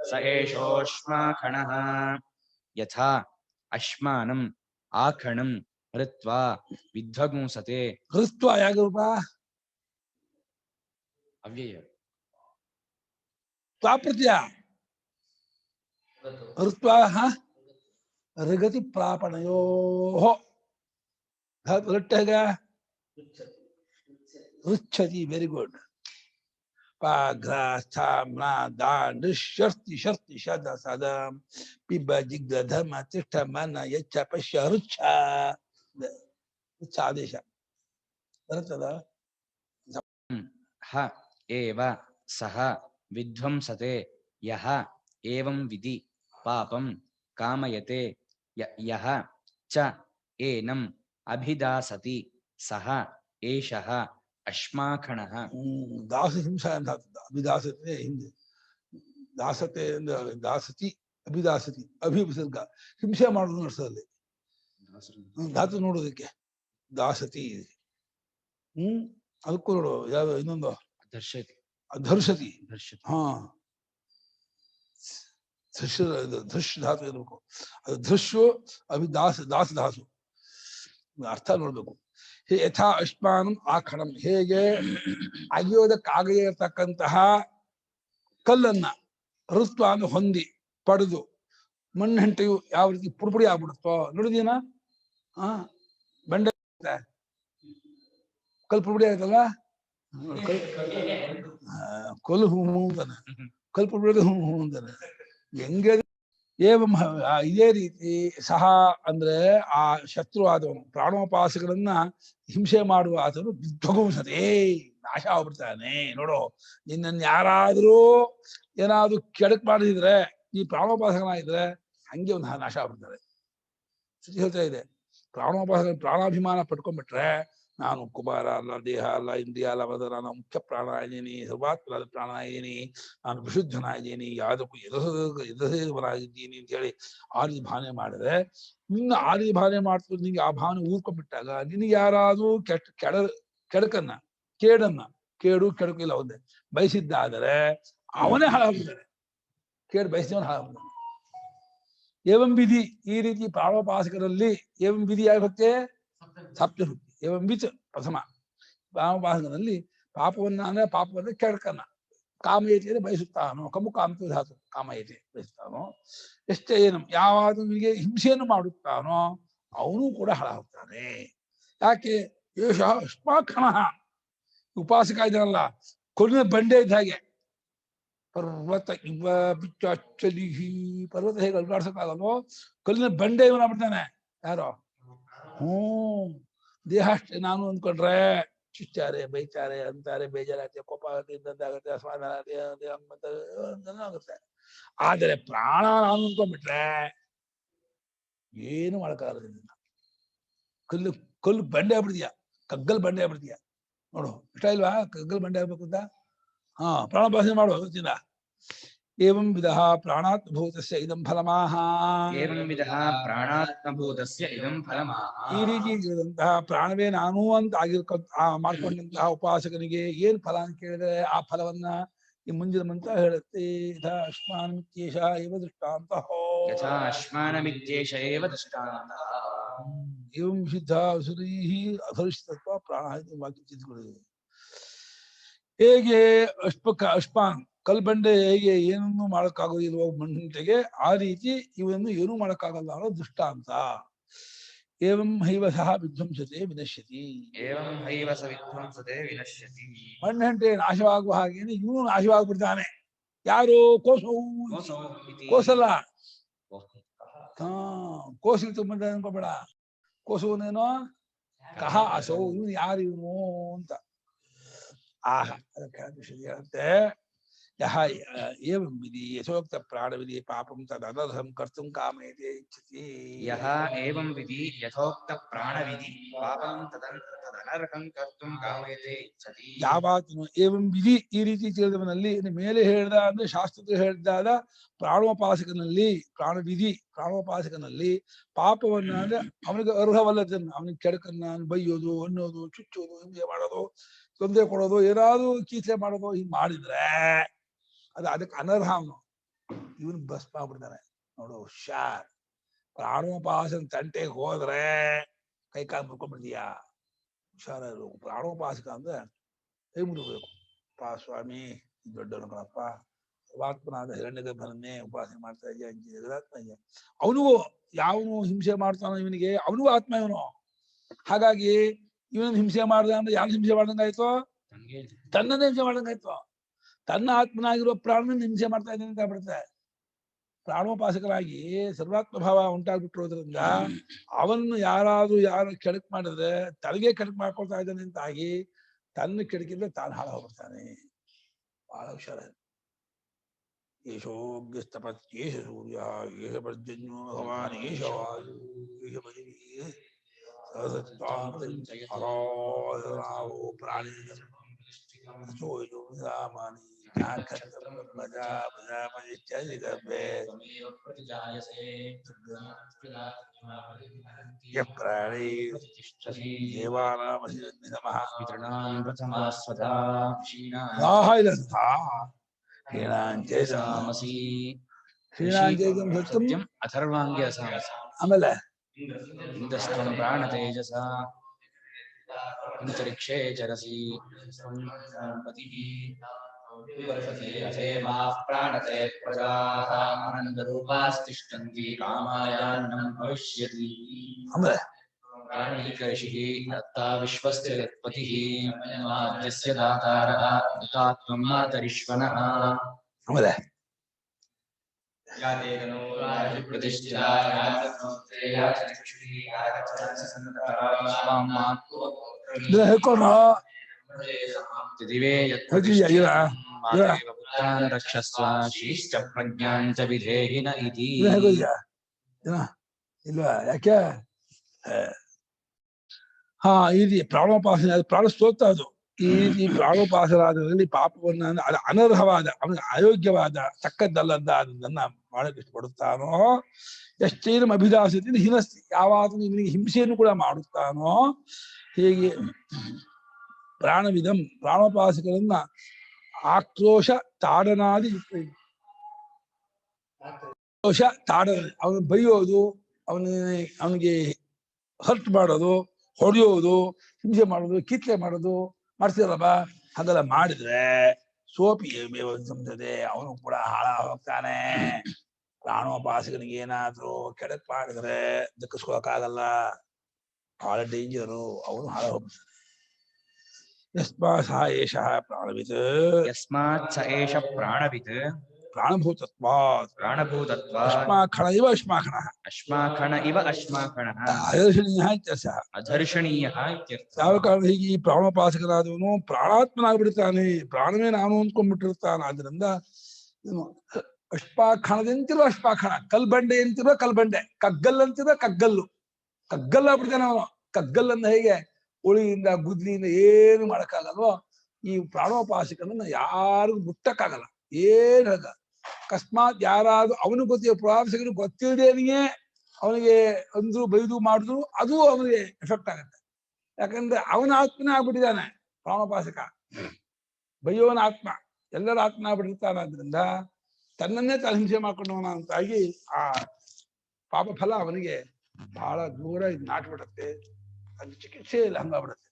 ಸ ಏಷೋಷ್ಮಾಖಣಃ ಯಥಾ ಅಶ್ಮಾನಂ ಆಖಣಂ ಹೃತ್ವಾ ವಿದ್ಧಗುಂಸತೆ. ಹೃತ್ವಾ ಯಾಗ ರೂಪ ಅವ್ಯಯ ತ್ವಾಪ್ರತ್ಯಯ ಹೃತ್ವಾ ಋಗತಿ ಪ್ರಾಪಣಯೋ ಋಟ್ಟಗ ರುಚ್ಛತಿ. Very good. ಶರ್ತಿ ಶರ್ತಿ ಶದ ಸದ ಪಿಬ ಜಿಗ್ಧ ಧಮ ತಿಷ್ಠ ಮನ ಯಚ್ಚ ಪಶ್ಯ ರುಚ್ಛ ಆದೇಶ ಬರುತ್ತದ. ಹ ಏವ ಸಹ ವಿಧ್ವಂಸತೆ ಯಹ ಏವಂ ವಿಧಿ ಪಾಪಂ ಕಾಮಯತೆ ಯಹ ಚ ಏನಂ ಅಭಿದಾಸತಿ ಸಹ ಏಷಃ ಅಶ್ಮಾಖಣಃ. ದಾಸ ಹಿಂಸಾ ಅಂತ ಅಭಿದಾಸತೆ ಹಿಂದೆ ದಾಸತೆ ದಾಸತಿ ಅಭಿದಾಸತಿ ಅಭಿಸರ್ಗ ಹಿಂಸೆ ಮಾಡೋದು ನಡೆಸೋದಲ್ಲಿ ಧಾತು ನೋಡೋದಕ್ಕೆ ದಾಸತಿ. ಅದಕ್ಕೂ ನೋಡು ಯಾವ ಇನ್ನೊಂದು ದರ್ಶತಿ ಧರ್ಷತಿ. ದರ್ಶತಿ ಹಾ ಧೃಷ್ ಧಾತು ಇರಬೇಕು. ಅದು ಧೃಶ್ಯು ಅಭಿದಾಸ ದಾಸ ಧಾತು ಅರ್ಥ ನೋಡ್ಬೇಕು. ಯಥಾ ಅಶ್ಮಾನಂ ಆಖಣಂ ಹೇಗೆ ಅಗಿಯೋದಕ್ಕಾಗದೇ ಇರತಕ್ಕಂತಹ ಕಲ್ಲನ್ನ ಋತ್ವಾನ್ನು ಹೊಂದಿ ಪಡೆದು ಮಣ್ಣೆಂಟೆಯು ಯಾವ ರೀತಿ ಪುಡಿಪುಡಿ ಆಗ್ಬಿಡುತ್ತೋ ನೋಡಿದೀನ. ಬಂಡೆ ಕಲ್ ಪುಡಿಪುಡಿ ಆಯ್ತಲ್ಲ, ಕೊಲ್ ಹೂ ಅಂತಾನೆ, ಕಲ್ ಪುಡಿಪುಡಿ ಹೂ ಅಂತಾನೆ. ಹೆಂಗೆ ಏವಂ ಇದೇ ರೀತಿ ಸಹ ಅಂದ್ರೆ ಆ ಶತ್ರು ಆದವನು ಪ್ರಾಣೋಪಾಸಗಳನ್ನ ಹಿಂಸೆ ಮಾಡುವ ಆತನು ವಿಧ್ವಂಸತೆ ನಾಶ ಆಗ್ಬಿಡ್ತಾನೆ. ನೋಡು, ನಿನ್ನನ್ನು ಯಾರಾದ್ರೂ ಏನಾದ್ರು ಕೆಡಕ್ ಮಾಡಿದ್ರೆ ಈ ಪ್ರಾಣೋಪಾಸಕನಾಗಿದ್ರೆ ಹಂಗೆ ಒಂದು ನಾಶ ಆಗ್ಬಿಡ್ತಾರೆ. ಸುದ್ದಿ ಹೇಳ್ತಾ ಇದೆ. ಪ್ರಾಣೋಪಾಸಕ ಪ್ರಾಣಾಭಿಮಾನ ಪಡ್ಕೊಂಡ್ಬಿಟ್ರೆ ನಾನು ಕುಮಾರ ಅಲ್ಲ, ದೇಹ ಅಲ್ಲ, ಇಂದ್ರಿಯ ಅಲ್ಲ, ನಾನು ಮುಖ್ಯ ಪ್ರಾಣನಾಗಿದ್ದೀನಿ, ಸರ್ವಾತ್ಮನಾದ ಪ್ರಾಣನಾಗಿದ್ದೀನಿ, ನಾನು ವಿಶುದ್ಧನಾಗಿದ್ದೀನಿ, ಯಾವುದಕ್ಕೂ ಎದುರಿದವನಾಗಿದ್ದೀನಿ ಅಂತ ಹೇಳಿ ಆ ರೀತಿ ಭಾವನೆ ಮಾಡಿದ್ರೆ, ಇನ್ನು ಆ ರೀತಿ ಭಾವನೆ ಮಾಡ್ಕೊಂಡು ನಿಂಗೆ ಆ ಭಾವನೆ ಊರ್ಕೊಂಡ್ಬಿಟ್ಟಾಗ ನಿನಗೆ ಯಾರಾದ್ರೂ ಕೆಡಕನ್ನ ಕೇಡು ಕೆಡಕು ಇಲ್ಲ ಒಂದೇ ಬಯಸಿದ್ದಾದರೆ ಅವನೇ ಹಾಳಾಗ್ಬಿಡ್ತಾನೆ. ಕೇಡು ಬಯಸಿದವನು ಹಾಳಾಗ್ಬಿಡ್ತಾನೆ. ಏವಂ ವಿಧಿ ಈ ರೀತಿ ಪ್ರಾಣೋಪಾಸಕರಲ್ಲಿ ಏವಂ ವಿಧಿ ಯಾಗುತ್ತೆ ಸಪ್ತಭುಕ್ತಿ. ಏವಂ ವಿಚ್ ಪ್ರಥಮ ಪ್ರಾಣೋಪಾಸಕನಲ್ಲಿ ಪಾಪವನ್ನ ಕೆಡಕನ್ನ ಕಾಮಯತಿಯನ್ನು ಬಯಸುತ್ತಾನೋ, ಕಾಮತು ಧಾತು ಕಾಮಯತಿ ಬಯಸುತ್ತಾನೋ, ಎಷ್ಟ ಏನು ಯಾವಾಗನಿಗೆ ಹಿಂಸೆಯನ್ನು ಮಾಡುತ್ತಾನೋ ಅವನು ಕೂಡ ಹಾಳಾಗ್ತಾನೆ. ಯಾಕೆ? ಏಷ ಅಶ್ಮಾಖಣ ಉಪಾಸಕ ಇದನ್ನಲ್ಲ, ಕೊಲ್ಲಿನ ಬಂಡೆ ಇದ್ದ ಹಾಗೆ. ಪರ್ವತ ಇವ ಬಿಚ್ಚಲಿ, ಪರ್ವತ ಹೇಗೆ ಅಲ್ಲಾಡ್ಸಕ್ಕಾಗಲ್ವೋ ಕಲ್ಲಿನ ಬಂಡೆ ಇವನಾಗ್ಬಿಡ್ತಾನೆ. ಯಾರೋ ದೇಹ ಅಷ್ಟೇ ನಾನು ಅಂದ್ಕೊಂಡ್ರೆ ಚುಚ್ಚಾರೆ, ಬೈತಾರೆ, ಅಂತಾರೆ, ಬೇಜಾರಾಗುತ್ತೆ, ಕೋಪ ಆಗುತ್ತೆ, ಇದ್ದಂತಾಗುತ್ತೆ, ಅಸಮಾಧಾನ ಆಗುತ್ತೆ. ಆದರೆ ಪ್ರಾಣ ನಾನು ಅಂದ್ಕೊಂಡ್ಬಿಟ್ರೆ ಏನು ಮಾಡಕ್ಕಾಗಲ್ಲ. ಕಲ್ಲು ಬಂಡೆ ಆಗ್ಬಿಡ್ತೀಯ, ಕಗ್ಗಲ್ ಬಂಡೆ ಆಗ್ಬಿಡ್ತೀಯ. ನೋಡು, ಇಷ್ಟ ಇಲ್ವಾ ಕಗ್ಗಲ್ ಬಂಡೆ ಆಗ್ಬೇಕು ಅಂತ? ಪ್ರಾಣೋಪಾಸನೆ ಮಾಡು ಅವತ್ತಿಂದ. ಏವಂ ವಿಧಃ ಪ್ರಾಣಾತ್ಮಭೂತಸ್ಯ ಇದಂ ಫಲಮಾಹ. ಏವಂ ವಿಧಃ ಪ್ರಾಣಾತ್ಮಭೂತಸ್ಯ ಇದಂ ಫಲಮಾಹ. ಈ ರೀತಿ ಇರುವಂತಹ ಪ್ರಾಣವೇ ನಾನು ಅಂತ ಮಾಡ್ಕೊಂಡಂತಹ ಉಪಾಸಕನಿಗೆ ಏನ್ ಫಲ ಅಂತ ಕೇಳಿದ್ರೆ ಆ ಫಲವನ್ನ ಈ ಮುಂದಿನ ಮಂತ್ರ ಹೇಳುತ್ತೆ. ಯಥಾ ಅಶ್ಮಾನಮಿತ್ಯೇಷ ಏವ ದೃಷ್ಟಾಂತಃ. ಯಥಾ ಅಶ್ಮಾನಮಿತ್ಯೇಷ ಏವ ದೃಷ್ಟಾಂತಃ. ಏವಂ ವಿಶುದ್ಧ ಅಸುರೈಃ ಅಧರ್ಷಿತತ್ವ ಪ್ರಾಣ ವಾಕ್ಯ ಚಿಂತಿಸಿಕೊಳ್ಳುತ್ತದೆ. ಹೇಗೆ ಅಶ್ಮಾನ್ ಕಲ್ಬಂಡೆ ಹೇಗೆ ಏನನ್ನು ಮಾಡಕ್ಕಾಗೋದಿಲ್ವೋ ಮಣ್ಣಂತೆಗೆ ಆ ರೀತಿ ಇವನನ್ನು ಏನೂ ಮಾಡಕ್ಕಾಗಲ್ಲ ಅನ್ನೋ ದೃಷ್ಟಾಂತ. ಏವಂ ಹೈವ ಸಹ ವಿಧ್ವಂಸತೆ ವಿನಶ್ಯತಿ. ಏವಂ ಹೈವ ಸ ವಿಧ್ವಂಸತೆ ವಿನಶ್ಯತಿ. ಮಣ್ಣಂಟೆ ನಾಶವಾಗುವ ಹಾಗೇನೆ ಇವನು ನಾಶವಾಗ್ಬಿಡ್ತಾನೆ. ಯಾರು? ಕೋಸವು. ಕೋಸಲ್ಲ. ಕೋಸಲು ತುಂಬ ಅನ್ಕೋಬೇಡ. ಕೋಸುವನೇನೋ ಕಹ ಅಸೌ, ಇವನು ಯಾರು ಇವನು ಅಂತ. ಅದಕ್ಕೆ ಹೇಳುತ್ತೆ ಯಹ ಏವಂ ವಿಧಿ ಯಥೋಕ್ತ ಪ್ರಾಣವಿಧಿ ಪಾಪಂ ತದನರ್ಹಂ ಕರ್ತುಂ ಕಾಮಯತೆ ಇಚ್ಛತಿ. ಯಹ ಏವಂ ವಿಧಿ ಯಥೋಕ್ತ ಪ್ರಾಣವಿಧಿ ಪಾಪಂ ತದನರ್ಹಂ ಕರ್ತುಂ ಕಾಮಯತೆ ಇಚ್ಛತಿ. ಯಾವಾತನು ಏವಂ ವಿಧಿ ಈ ರೀತಿ ತಿಳಿದವನಲ್ಲಿ, ಮೇಲೆ ಹೇಳ್ದ ಅಂದ್ರೆ ಶಾಸ್ತ್ರ ಹೇಳಿದಾದ ಪ್ರಾಣೋಪಾಸಕನಲ್ಲಿ, ಪ್ರಾಣೋಪಾಸಕನಲ್ಲಿ ಪಾಪವನ್ನ ಅಂದ್ರೆ ಅವನಿಗೆ ಅರ್ಹವಲ್ಲದನ್ನ, ಅವನಿಗೆ ಕೆಡಕನ್ನ ಬೈಯೋದು, ಅನ್ನೋದು, ಚುಚ್ಚೋದು, ಹಿಂಸೆ ಮಾಡೋದು, ತೊಂದರೆ ಕೊಡೋದು, ಏನಾದ್ರು ಕೀಚೆ ಮಾಡೋದು ಹಿಂಗ್ ಮಾಡಿದ್ರೆ ಅದಕ್ಕೆ ಅನರ್ಹ. ಅವನು ಇವನು ಭಸ್ಮ ಆಗ್ಬಿಡ್ತಾನೆ ನೋಡು. ಹುಷಾರ್. ಪ್ರಾಣೋಪಾಸನ ತಂಟೆಗೆ ಹೋದ್ರೆ ಕೈ ಕಾಲು ಮುರ್ಕೊಂಡ್ಬಿಡ್ತೀಯಾ. ಹುಷಾರು. ಪ್ರಾಣೋಪಾಸಕ ಅಂದ್ರೆ ಕೈ ಮುರಿಬೇಕು. ಸ್ವಾಮಿ ದೊಡ್ಡವನು ಕಣಪ್ಪ, ಸರ್ವಾತ್ಮನಾದ ಹಿರಣ್ಯಗರ್ಭನನ್ನೇ ಉಪಾಸನೆ ಮಾಡ್ತಾ ಇದೆಯಾ, ಜಗದಾತ್ಮ ಇದೆಯಾ. ಅವನಿಗೂ ಯಾವನು ಹಿಂಸೆ ಮಾಡ್ತಾನೋ ಇವನಿಗೆ ಅವನಿಗೂ ಆತ್ಮ ಇವನು. ಹಾಗಾಗಿ ಇವನನ್ನು ಹಿಂಸೆ ಮಾಡ್ದ ಅಂದ್ರೆ ಯಾರು ಹಿಂಸೆ ಮಾಡ್ದಂಗಾಯ್ತು? ತನ್ನನ್ನೇ ಹಿಂಸೆ ಮಾಡ್ದಂಗಾಯ್ತು. ತನ್ನ ಆತ್ಮನಾಗಿರುವ ಪ್ರಾಣನ ಹಿಂಸೆ ಮಾಡ್ತಾ ಇದ್ದಾನೆ ಅಂತ ಬಿಡುತ್ತೆ. ಪ್ರಾಣೋಪಾಸಕರಾಗಿ ಸರ್ವಾತ್ಮ ಭಾವ ಉಂಟಾಗ್ಬಿಟ್ಟಿರೋದ್ರಿಂದ ಅವನು ಯಾರು ಕೆಡಕ್ ಮಾಡಿದ್ರೆ ತನಗೆ ಕೆಡಕ್ ಮಾಡ್ಕೊಳ್ತಾ ಇದ್ದಾನೆ ಅಂತ ಆಗಿ ತನ್ನ ಕೆಡಕಿದ್ರೆ ತಾನು ಹಾಳ ಹೋಗ್ಬಿಡ್ತಾನೆ. ಬಹಳ ಹುಷಾರ. ಏಷೋಗ್ಯಸ್ತಪತ್ಯೇಷ ಸೂರ್ಯ ಏಷ ಪರ್ಜನ್ಯೋ ಭವಾನ್ ಏಷ ವಾಯು ಏಷ ಪೃಥಿವೀ ಸಹಸ್ರಾವೋ ಪ್ರಾಣಿ ಆಮೇಲೆ ಇಂದಸ್ತ್ವಂ ಪ್ರಾಣ ತೇಜಸ ಅಂತರಿಕ್ಷೇ ಚರಸಿ ಪ್ರಾಣತೆ ಪ್ರಜಾಃ ಆನಂದರೂಪಾಸ್ತಿಷ್ಠಂತಿ ಕಾಮಾಯಾನ್ನಂ ಭವಿಷ್ಯತಿ. ಆಮೇಲೆ ಪ್ರಾಣೀಕರ್ಷಿಃ ದತ್ತಾ ವಿಶ್ವಸ್ಯ ಯತ್ಪತಿಃ ಮಾದ್ಯಸ್ಯ ದಾತಾರಃ ದಾತ್ವಂ ಮಾತರಿಶ್ವನಃ. ಆಮೇಲೆ ಹೇಳ್ಕೊಂಡು ರಕ್ಷಸ್ವ ಶೀಶ್ಚ ಪ್ರಜ್ಞಾಂಚ ವಿಧೇಹಿನ ಇತಿ. ಇಲ್ವಾ? ಯಾಕೆ ಈ ರೀತಿ ಪ್ರಾಣೋಪಾಸನೆ, ಅದು ಪ್ರಾಣ ಸ್ತೋತ್ರ. ಅದು ಈ ರೀತಿ ಪ್ರಾಣೋಪಾಸನಾದಲ್ಲಿ ಪಾಪವನ್ನ ಅದು ಅನರ್ಹವಾದ, ಅವನಿಗೆ ಅಯೋಗ್ಯವಾದ, ತಕ್ಕದ್ದಲ್ಲದ ಅದನ್ನ ಮಾಡಕ್ಕೆ ಇಷ್ಟಪಡುತ್ತಾನೋ, ಎಷ್ಟೇನು ಅಭಿದಾಸದಿಂದ ಹಿನಸ್ತಿ, ಯಾವಾಗಲೂ ಇವನಿಗೆ ಹಿಂಸೆಯನ್ನು ಕೂಡ ಮಾಡುತ್ತಾನೋ, ಹೀಗೆ ಪ್ರಾಣವಿಧಂ ಪ್ರಾಣೋಪಾಸಕರನ್ನ ಆಕ್ರೋಶ ತಾಡನಾದಿ ಆಕ್ರೋಶ ತಾಡನ, ಅವನು ಬೈಯೋದು, ಅವನಿಗೆ ಹರ್ಟ್ ಮಾಡೋದು, ಹೊಡೆಯೋದು, ಹಿಂಸೆ ಮಾಡೋದು, ಕಿತ್ಲೆ ಮಾಡೋದು ಮಾಡ್ತಿರಲ್ಲಪ್ಪ, ಹಾಗೆಲ್ಲ ಮಾಡಿದ್ರೆ ಸೋಪಿ ಸಂಸದೆ ಅವನು ಕೂಡ ಹಾಳ ಹೋಗ್ತಾನೆ. ಪ್ರಾಣೋಪಾಸಕನಿಗೆ ಏನಾದ್ರೂ ಕೆಡಕ್ ಮಾಡಿದ್ರೆ ದಕ್ಕಿಸ್ಕೊಳಕ್ಕಾಗಲ್ಲ, ಬಹಳ ಡೇಂಜರು, ಅವನು ಹಾಳ ಹೋಗ್ತಾನೆ. ಯಸ್ಮಾತ್ ಸಹ ಏಷಃ ಪ್ರಾಣವಿತ್, ಯಸ್ಮಾತ್ ಸ ಏಷ ಪ್ರಾಣವಿತ್ ಪ್ರಾಣಭೂತತ್ವಾತ್, ಅಶ್ಮಾಖಣ ಇವ ಅಶ್ಮಾಖಣಃ, ಅಶ್ಮಾಖಣ ಇವ ಅಶ್ಮಾಖಣಃ, ಅದರ್ಶನೀಯಃ ಇತ್ಯರ್ಥಃ, ಅದರ್ಶನೀಯಃ ಇತ್ಯರ್ಥಃ. ಯಾವ ಕಾರಣ? ಹೀಗೆ ಈ ಪ್ರಾಣೋಪಾಸಕನಾದವನು ಪ್ರಾಣಾತ್ಮನಾಗ್ಬಿಡ್ತಾನೆ, ಪ್ರಾಣವೇ ನಾನು ಅಂದ್ಕೊಂಡ್ಬಿಟ್ಟಿರ್ತಾನೆ. ಆದ್ರಿಂದ ಅಶ್ಮಾಖಣದಂತಿರುವ ಅಶ್ಮಾಖಣ, ಕಲ್ಬಂಡೆ ಅಂತಿರುವ ಕಲ್ಬಂಡೆ, ಕಗ್ಗಲ್ಲಂತಿರುವ ಕಗ್ಗಲ್ಲು, ಕಗ್ಗಲ್ಲಾಗ್ಬಿಡ್ತಾನೆ ಅವನು. ಕಗ್ಗಲ್ಲನ್ನ ಹೇಗೆ ಉಳಿಯಿಂದ ಗುದ್ಲಿಯಿಂದ ಏನು ಮಾಡಕ್ಕಾಗಲ್ವೋ, ಈ ಪ್ರಾಣೋಪಾಸಕನನ್ನ ಯಾರು ಮುಟ್ಟಕ್ಕಾಗಲ್ಲ, ಏನ್ ಹೇಳ. ಅಕಸ್ಮಾತ್ ಯಾರಾದ್ರೂ ಅವನು ಗೊತ್ತಿರೋ ಪ್ರಾಣೋಪಾಸಕನಿಗೆ ಗೊತ್ತಿಲ್ಲದೇನಿಗೆ ಅವನಿಗೆ ಅಂದ್ರು ಬೈದು ಮಾಡಿದ್ರು ಅದು ಅವನಿಗೆ ಎಫೆಕ್ಟ್ ಆಗತ್ತೆ. ಯಾಕಂದ್ರೆ ಅವನ ಆತ್ಮನೇ ಆಗ್ಬಿಟ್ಟಿದ್ದಾನೆ ಪ್ರಾಣೋಪಾಸಕ, ಬೈಯೋನ ಆತ್ಮ, ಎಲ್ಲರ ಆತ್ಮ ಆಗ್ಬಿಟ್ಟಿರ್ತಾನಾದ್ರಿಂದ ತನ್ನನ್ನೇ ತಾನು ಹಿಂಸೆ ಮಾಡ್ಕೊಂಡವನ ಅಂತಾಗಿ ಆ ಪಾಪ ಫಲ ಅವನಿಗೆ ಬಹಳ ದೂರ ಇದು ನಾಟ್ಬಿಡತ್ತೆ. ಅದು ಚಿಕಿತ್ಸೆ ಇಲ್ಲ, ಹಂಗಾಗ್ಬಿಡತ್ತೆ.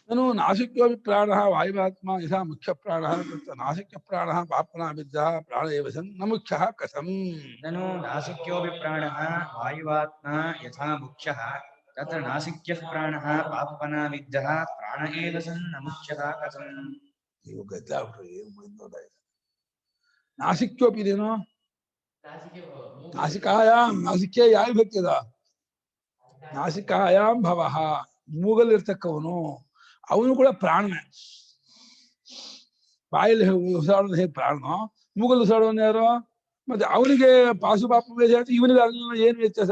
ननु नासिक्योऽपि प्राणः वायुवात्मा यथा मुख्यप्राणः तत्र नासिक्यप्राणः पाप्पनाभिद्धः प्राण एव सन् न मुख्यः कथम् ननु नासिक्योऽपि प्राणः वायुवात्मा यथा मुख्यः तत्र नासिक्यः प्राणः पाप्पनाविद्धः प्राण एव सन् न मुख्यः कथम् ನೀವು ಗದ್ದಾಗ್ಬಿಟ್ರು ಏನು ಬಂದೋದ ನಾಸಿಕ್ಯೋಪಿದೇನೋ ನಾಸಿಕಾಯಾಮ್ ನಾಸಿಕೆ ಯಾವ ಭಕ್ತಿದ ನಾಸಿಕಾಯಾಮ್ ಭವಃ ಮೂಗಲ್ಲಿರ್ತಕ್ಕವನು ಅವನು ಕೂಡ ಪ್ರಾಣನೇ ಬಾಯಲ್ಲಿ ಉಸಿರಾಡೋದು ಹೇಗೆ ಪ್ರಾಣನೋ ಮೂಗಲ್ಲಿ ಉಸಿರಾಡೋನು ಯಾರು ಮತ್ತೆ ಅವನಿಗೆ ಪಾಸುಪಾಪ ವೇದ ಇವನಿಗೆ ಅದನ್ನ ಏನು ವ್ಯತ್ಯಾಸ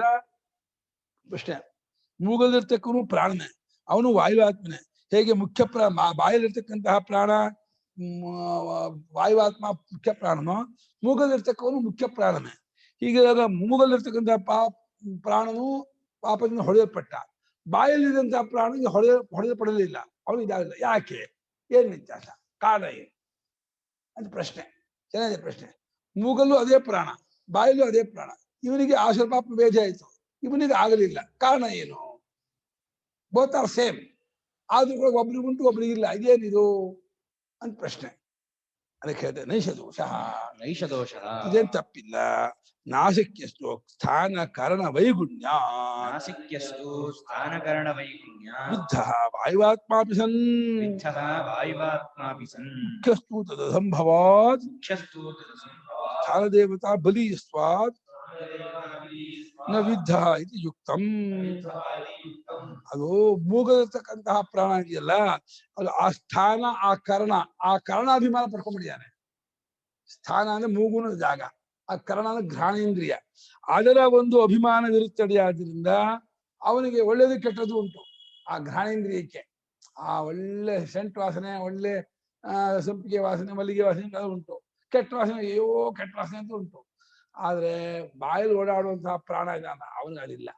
ಅಷ್ಟೇ ಮೂಗಲ್ಲಿರ್ತಕ್ಕವನು ಪ್ರಾಣನೇ ಅವನು ವಾಯುವಾತ್ಮನೆ ಹೇಗೆ ಮುಖ್ಯ ಬಾಯಲ್ಲಿರ್ತಕ್ಕಂತಹ ಪ್ರಾಣ ವಾಯುವಾತ್ಮ ಮುಖ್ಯ ಪ್ರಾಣನೋ ಮೂಗಲ್ಲಿರ್ತಕ್ಕವನು ಮುಖ್ಯ ಪ್ರಾಣನೇ ಹೀಗೆ ಮೂಗಲ್ಲಿರ್ತಕ್ಕಂತಹ ಪ್ರಾಣನು ಪಾಪದಿಂದ ಹೊಡೆಯಲ್ಪಟ್ಟ ಬಾಯಲ್ಲಿದ್ದಂತಹ ಪ್ರಾಣಿಗೆ ಹೊಡೆಯಲ್ಪಡಲಿಲ್ಲ ಅವನು ಇದಾಗಲಿಲ್ಲ ಯಾಕೆ ಏನ್ ವ್ಯತ್ಯಾಸ ಕಾರಣ ಏನು ಅಂತ ಪ್ರಶ್ನೆ ಚೆನ್ನಾಗಿದೆ ಪ್ರಶ್ನೆ ಮೂಗಲ್ಲೂ ಅದೇ ಪ್ರಾಣ ಬಾಯಲ್ಲೂ ಅದೇ ಪ್ರಾಣ ಇವನಿಗೆ ಆ ಸ್ವಲ್ಪ ಪಾಪ ಭೇದ ಆಯ್ತು ಇವನಿಗೆ ಆಗಲಿಲ್ಲ ಕಾರಣ ಏನು ಬೋತ್ ಆರ್ ಸೇಮ್ ಆದ್ರೂ ಕೂಡ ಒಬ್ರಿಗುಂಟು ಒಬ್ರಿಗಿಲ್ಲ ಇದೇನಿದು ಅಂತ ಪ್ರಶ್ನೆ ಅದಕ್ಕೆ ಹೇಳ್ತಾರೆ ನೈಷ ದೋಷ ಇದೇನ್ ತಪ್ಪಿಲ್ಲ ನಾಸಿಕ್ಯಸ್ತು ಸ್ಥಾನ ಕಾರಣ ವೈಗುಣ್ಯ ನಾಸಿಕ್ಯಸ್ತು ಸ್ಥಾನ ಕಾರಣ ವೈಗುಣ್ಯ ವಿದ್ಧಃ ವಾಯುವಾತ್ಮಾಪಿ ಸನ್ ಮುಖ್ಯಸ್ತು ತದಸಂಭವಾತ್ ಸ್ಥಾನ ದೇವತಾ ಬಲೀಯಸ್ವಾತ್ ನ ವಿದ್ಧ ಇದು ಯುಕ್ತಂ ಅದು ಮೂಗದಿರ್ತಕ್ಕಂತಹ ಪ್ರಾಣ ಇದೆಯಲ್ಲ ಅದು ಆ ಸ್ಥಾನ ಆ ಕರ್ಣಾಭಿಮಾನ ಪಡ್ಕೊಂಡ್ಬಿಟ್ಟಿದ್ದಾನೆ ಸ್ಥಾನ ಅಂದ್ರೆ ಮೂಗುನ ಜಾಗ ಆ ಕರ್ಣ ಅಂದ್ರೆ ಘ್ರಾಣೇಂದ್ರಿಯ ಅದರ ಒಂದು ಅಭಿಮಾನವಿರುತ್ತದೆ ಆದ್ರಿಂದ ಅವನಿಗೆ ಒಳ್ಳೇದು ಕೆಟ್ಟದ್ದು ಉಂಟು ಆ ಘ್ರಾಣೇಂದ್ರಿಯಕ್ಕೆ ಆ ಒಳ್ಳೆ ಸೆಂಟ್ ವಾಸನೆ ಒಳ್ಳೆ ಸಂಪಿಗೆ ವಾಸನೆ ಮಲ್ಲಿಗೆ ವಾಸನೆ ಅದು ಉಂಟು ಕೆಟ್ಟ ವಾಸನೆ ಅಯ್ಯೋ ಕೆಟ್ಟ ವಾಸನೆ ಅಂತ ಉಂಟು ಆದ್ರೆ ಬಾಯಲ್ಲಿ ಓಡಾಡುವಂತಹ ಪ್ರಾಣ ಇದಾನ ಅವನಿಗೆ ಅದಿಲ್ಲ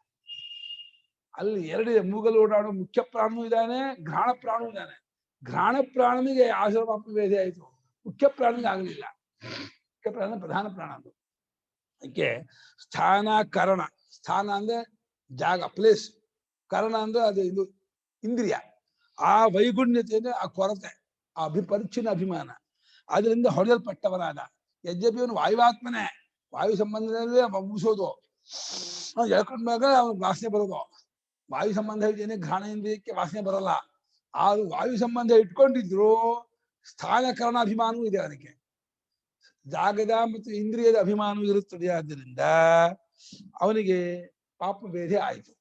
ಅಲ್ಲಿ ಎರಡಿದೆ ಮೂಗಲ್ಲಿ ಓಡಾಡುವ ಮುಖ್ಯ ಪ್ರಾಣನೂ ಇದ್ದಾನೆ ಘ್ರಾಣ ಪ್ರಾಣೂ ಇದ್ದಾನೆ ಘ್ರಾಣ ಪ್ರಾಣನಿಗೆ ಆಶ್ರಪಾಪ ವೇದಿ ಆಯಿತು ಮುಖ್ಯ ಪ್ರಾಣಿಗೆ ಆಗಲಿಲ್ಲ ಮುಖ್ಯ ಪ್ರಾಣ ಪ್ರಧಾನ ಪ್ರಾಣ ಅದು ಅದಕ್ಕೆ ಸ್ಥಾನ ಕರಣ ಸ್ಥಾನ ಅಂದ್ರೆ ಜಾಗ ಪ್ಲೇಸ್ ಕರಣ ಅಂದ್ರೆ ಅದು ಇದು ಇಂದ್ರಿಯ ಆ ವೈಗುಣ್ಯತೆ ಅಂದ್ರೆ ಆ ಕೊರತೆ ಆ ಪರಿಚ್ಛಿನ್ನ ಅಭಿಮಾನ ಅದರಿಂದ ಹೊಡೆಯಲ್ಪಟ್ಟವನಾದ ಯದ್ಯಪಿ ಅವನು ವಾಯುವಾತ್ಮನೇ ವಾಯು ಸಂಬಂಧದಲ್ಲಿ ಮುಗಿಸೋದು ಎಳ್ಕೊಂಡ್ಮೇಲೆ ಅವನು ವಾಸನೆ ಬರೋದು ವಾಯು ಸಂಬಂಧ ಇದ್ದೇನೆ ಘ್ರಾಣೇಂದ್ರಿಯಕ್ಕೆ ವಾಸನೆ ಬರಲ್ಲ ಆದ್ರೂ ವಾಯು ಸಂಬಂಧ ಇಟ್ಕೊಂಡಿದ್ರು ಸ್ಥಾನಕರಣ ಅಭಿಮಾನವೂ ಇದೆ ಅದಕ್ಕೆ ಜಾಗದ ಮತ್ತು ಇಂದ್ರಿಯದ ಅಭಿಮಾನವೂ ಇರುತ್ತದೆ ಆದ್ದರಿಂದ ಅವನಿಗೆ ಪಾಪ ಭೇದ ಆಯಿತು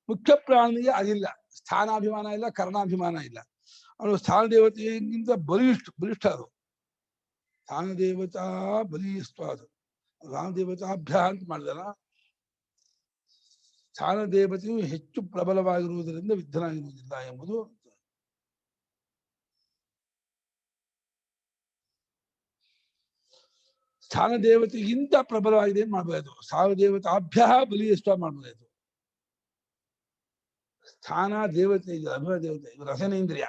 ಮುಖ್ಯ ಪ್ರಾಣಿಗೆ ಅದಿಲ್ಲ ಸ್ಥಾನಾಭಿಮಾನ ಇಲ್ಲ ಕರ್ಣಾಭಿಮಾನ ಇಲ್ಲ ಅವನು ಸ್ಥಾನ ದೇವತೆಗಿಂತ ಬಲಿಷ್ಠ ಅದು ಸ್ಥಾನ ದೇವತಾ ಬಲಿಷ್ಠ ಅದು ಸ್ಥಾನ ದೇವತಾಭ್ಯ ಅಂತ ಮಾಡಿದಾರ ಸ್ಥಾನ ದೇವತೆಯು ಹೆಚ್ಚು ಪ್ರಬಲವಾಗಿರುವುದರಿಂದ ವಿದ್ಧನಾಗಿರುವುದಿಲ್ಲ ಎಂಬುದು ಸ್ಥಾನ ದೇವತೆಗಿಂತ ಪ್ರಬಲವಾಗಿದೆ ಏನ್ ಮಾಡ್ಬೋದು ಸ್ಥಾನ ದೇವತಾಭ್ಯ ಬಲಿಷ್ಠ ಮಾಡ್ಬೋದು ಸ್ಥಾನ ದೇವತೆ ಇದೆ ಅಭಿಮ ದೇವತೆ ಇದು ರಸನೇಂದ್ರಿಯ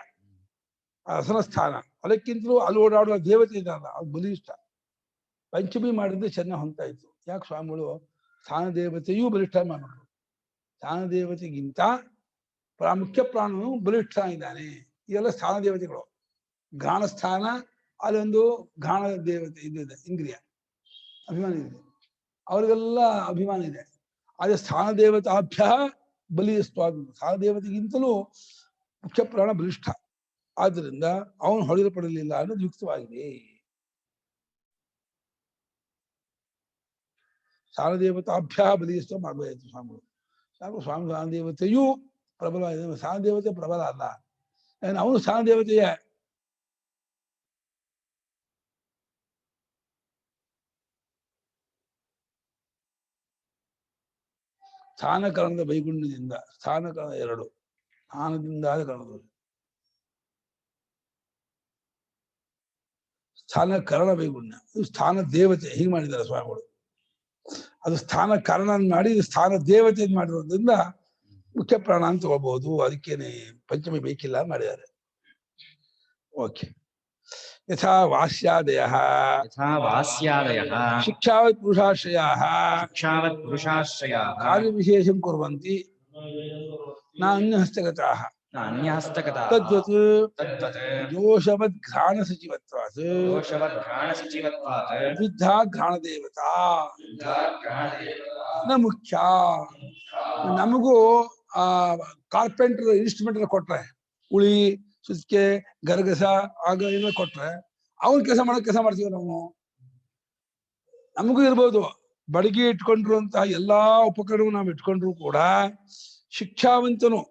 ರಸನ ಸ್ಥಾನ ಅದಕ್ಕಿಂತಲೂ ಅಲ್ಲಿ ಓಡಾಡುವ ದೇವತೆ ಇದಲ್ಲ ಅದು ಬಲಿಷ್ಠ ಪಂಚಮಿ ಮಾಡಿದ್ರೆ ಚೆನ್ನಾಗಿ ಹೊಂತಾ ಇತ್ತು ಯಾಕೆ ಸ್ವಾಮಿಗಳು ಸ್ಥಾನ ದೇವತೆಯೂ ಬಲಿಷ್ಠ ಮಾಡಿದ್ರು ಸ್ಥಾನ ದೇವತೆಗಿಂತ ಮುಖ್ಯ ಪ್ರಾಣನು ಬಲಿಷ್ಠ ಇದ್ದಾನೆ ಇದೆಲ್ಲ ಸ್ಥಾನ ದೇವತೆಗಳು ಘ್ರಾಣ ಸ್ಥಾನ ಅಲ್ಲೊಂದು ಘ್ರಾಣ ದೇವತೆ ಇದೆ ಇಂದ್ರಿಯ ಅಭಿಮಾನ ಇದೆ ಅವ್ರಿಗೆಲ್ಲ ಅಭಿಮಾನ ಇದೆ ಅದೇ ಸ್ಥಾನ ದೇವತಾಭ್ಯ ಬಲಿಷ್ಠವಾದ ಸ್ಥಾನ ದೇವತೆಗಿಂತಲೂ ಮುಖ್ಯ ಪ್ರಾಣ ಬಲಿಷ್ಠ ಆದ್ದರಿಂದ ಅವನು ಹೊಡೆಯಲ್ಪಡಲಿಲ್ಲ ಅನ್ನೋದು ಯುಕ್ತವಾಗಿದೆ ಸ್ಥಾನ ದೇವತಾಭ್ಯ ಬಲಿಷ್ಠ ಮಾಡಬೇಕಾಯ್ತು ಸ್ವಾಮಿಗಳು ಸಾಕು ಸ್ವಾಮಿ ಸ್ಥಾನ ದೇವತೆಯೂ ಪ್ರಬಲವಾಗಿದೆ ಸ್ಥಾನ ದೇವತೆ ಪ್ರಬಲ ಅಲ್ಲ ಅವನು ಸ್ಥಾನ ದೇವತೆಯೇ ಸ್ಥಾನಕರಣದ ವೈಗುಣ್ಯದಿಂದ ಸ್ಥಾನಕರಣ ಎರಡು ಸ್ಥಾನದಿಂದ ಆದ ಕರಣದಲ್ಲಿ ಸ್ಥಾನಕರಣ ವೈಗುಣ್ಯ ಇದು ಸ್ಥಾನ ದೇವತೆ ಹೀಗೆ ಮಾಡಿದ್ದಾರೆ ಸ್ವಾಮಿಗಳು ಅದು ಸ್ಥಾನ ಕಾರಣ ಮಾಡಿ ಸ್ಥಾನ ದೇವತೆ ಮಾಡಿರೋದ್ರಿಂದ ಮುಖ್ಯ ಪ್ರಾಣ ಅಂತ ತಗೋಬಹುದು ಅದಕ್ಕೇನೆ ಪಂಚಮಿ ಬೇಕಿಲ್ಲ ಮಾಡಿದ್ದಾರೆ ಓಕೆ ಯಥಾ ವಾಸ್ಯಾದಯ ಶಿಕ್ಷಾವತ್ ಪುರುಷಾಶ್ರಯ ಕಾರ್ಯ ವಿಶೇಷಂ ಕುರ್ವಂತಿ ನ ಅನ್ಯ ಹಸ್ತಗತಾಃ ಅನ್ಯಹಸ್ತಕತಾ ತದ್ವತ್ ತದ್ವತ್ ದೋಷವದ್ಘ್ರಾಣ ಸಚಿವತ್ವಾತ್ ದೋಷವದ್ಘ್ರಾಣಸಚಿವತ್ವಾತ್ ವಿದ್ಧಾ ಘ್ರಾಣ ದೇವತಾ ನ ಮುಖ್ಯ. ನಮಗೂ ಆ ಕಾರ್ಪೆಂಟರ್ ಇನ್ಸ್ಟ್ರೂಮೆಂಟ್ ಕೊಟ್ರೆ, ಉಳಿ, ಸುತ್ತಿಗೆ, ಗರಗಸ ಆಗ ಏನೋ ಕೊಟ್ರೆ ಅವನ್ ಕೆಲಸ ಮಾಡ್ತೀವಿ ನಾವು. ನಮಗೂ ಇರ್ಬೋದು, ಬಡಗಿ ಇಟ್ಕೊಂಡಿರುವಂತಹ ಎಲ್ಲಾ ಉಪಕರಣವು ನಾವು ಇಟ್ಕೊಂಡ್ರು ಕೂಡ ಶಿಕ್ಷಾವಂತನು,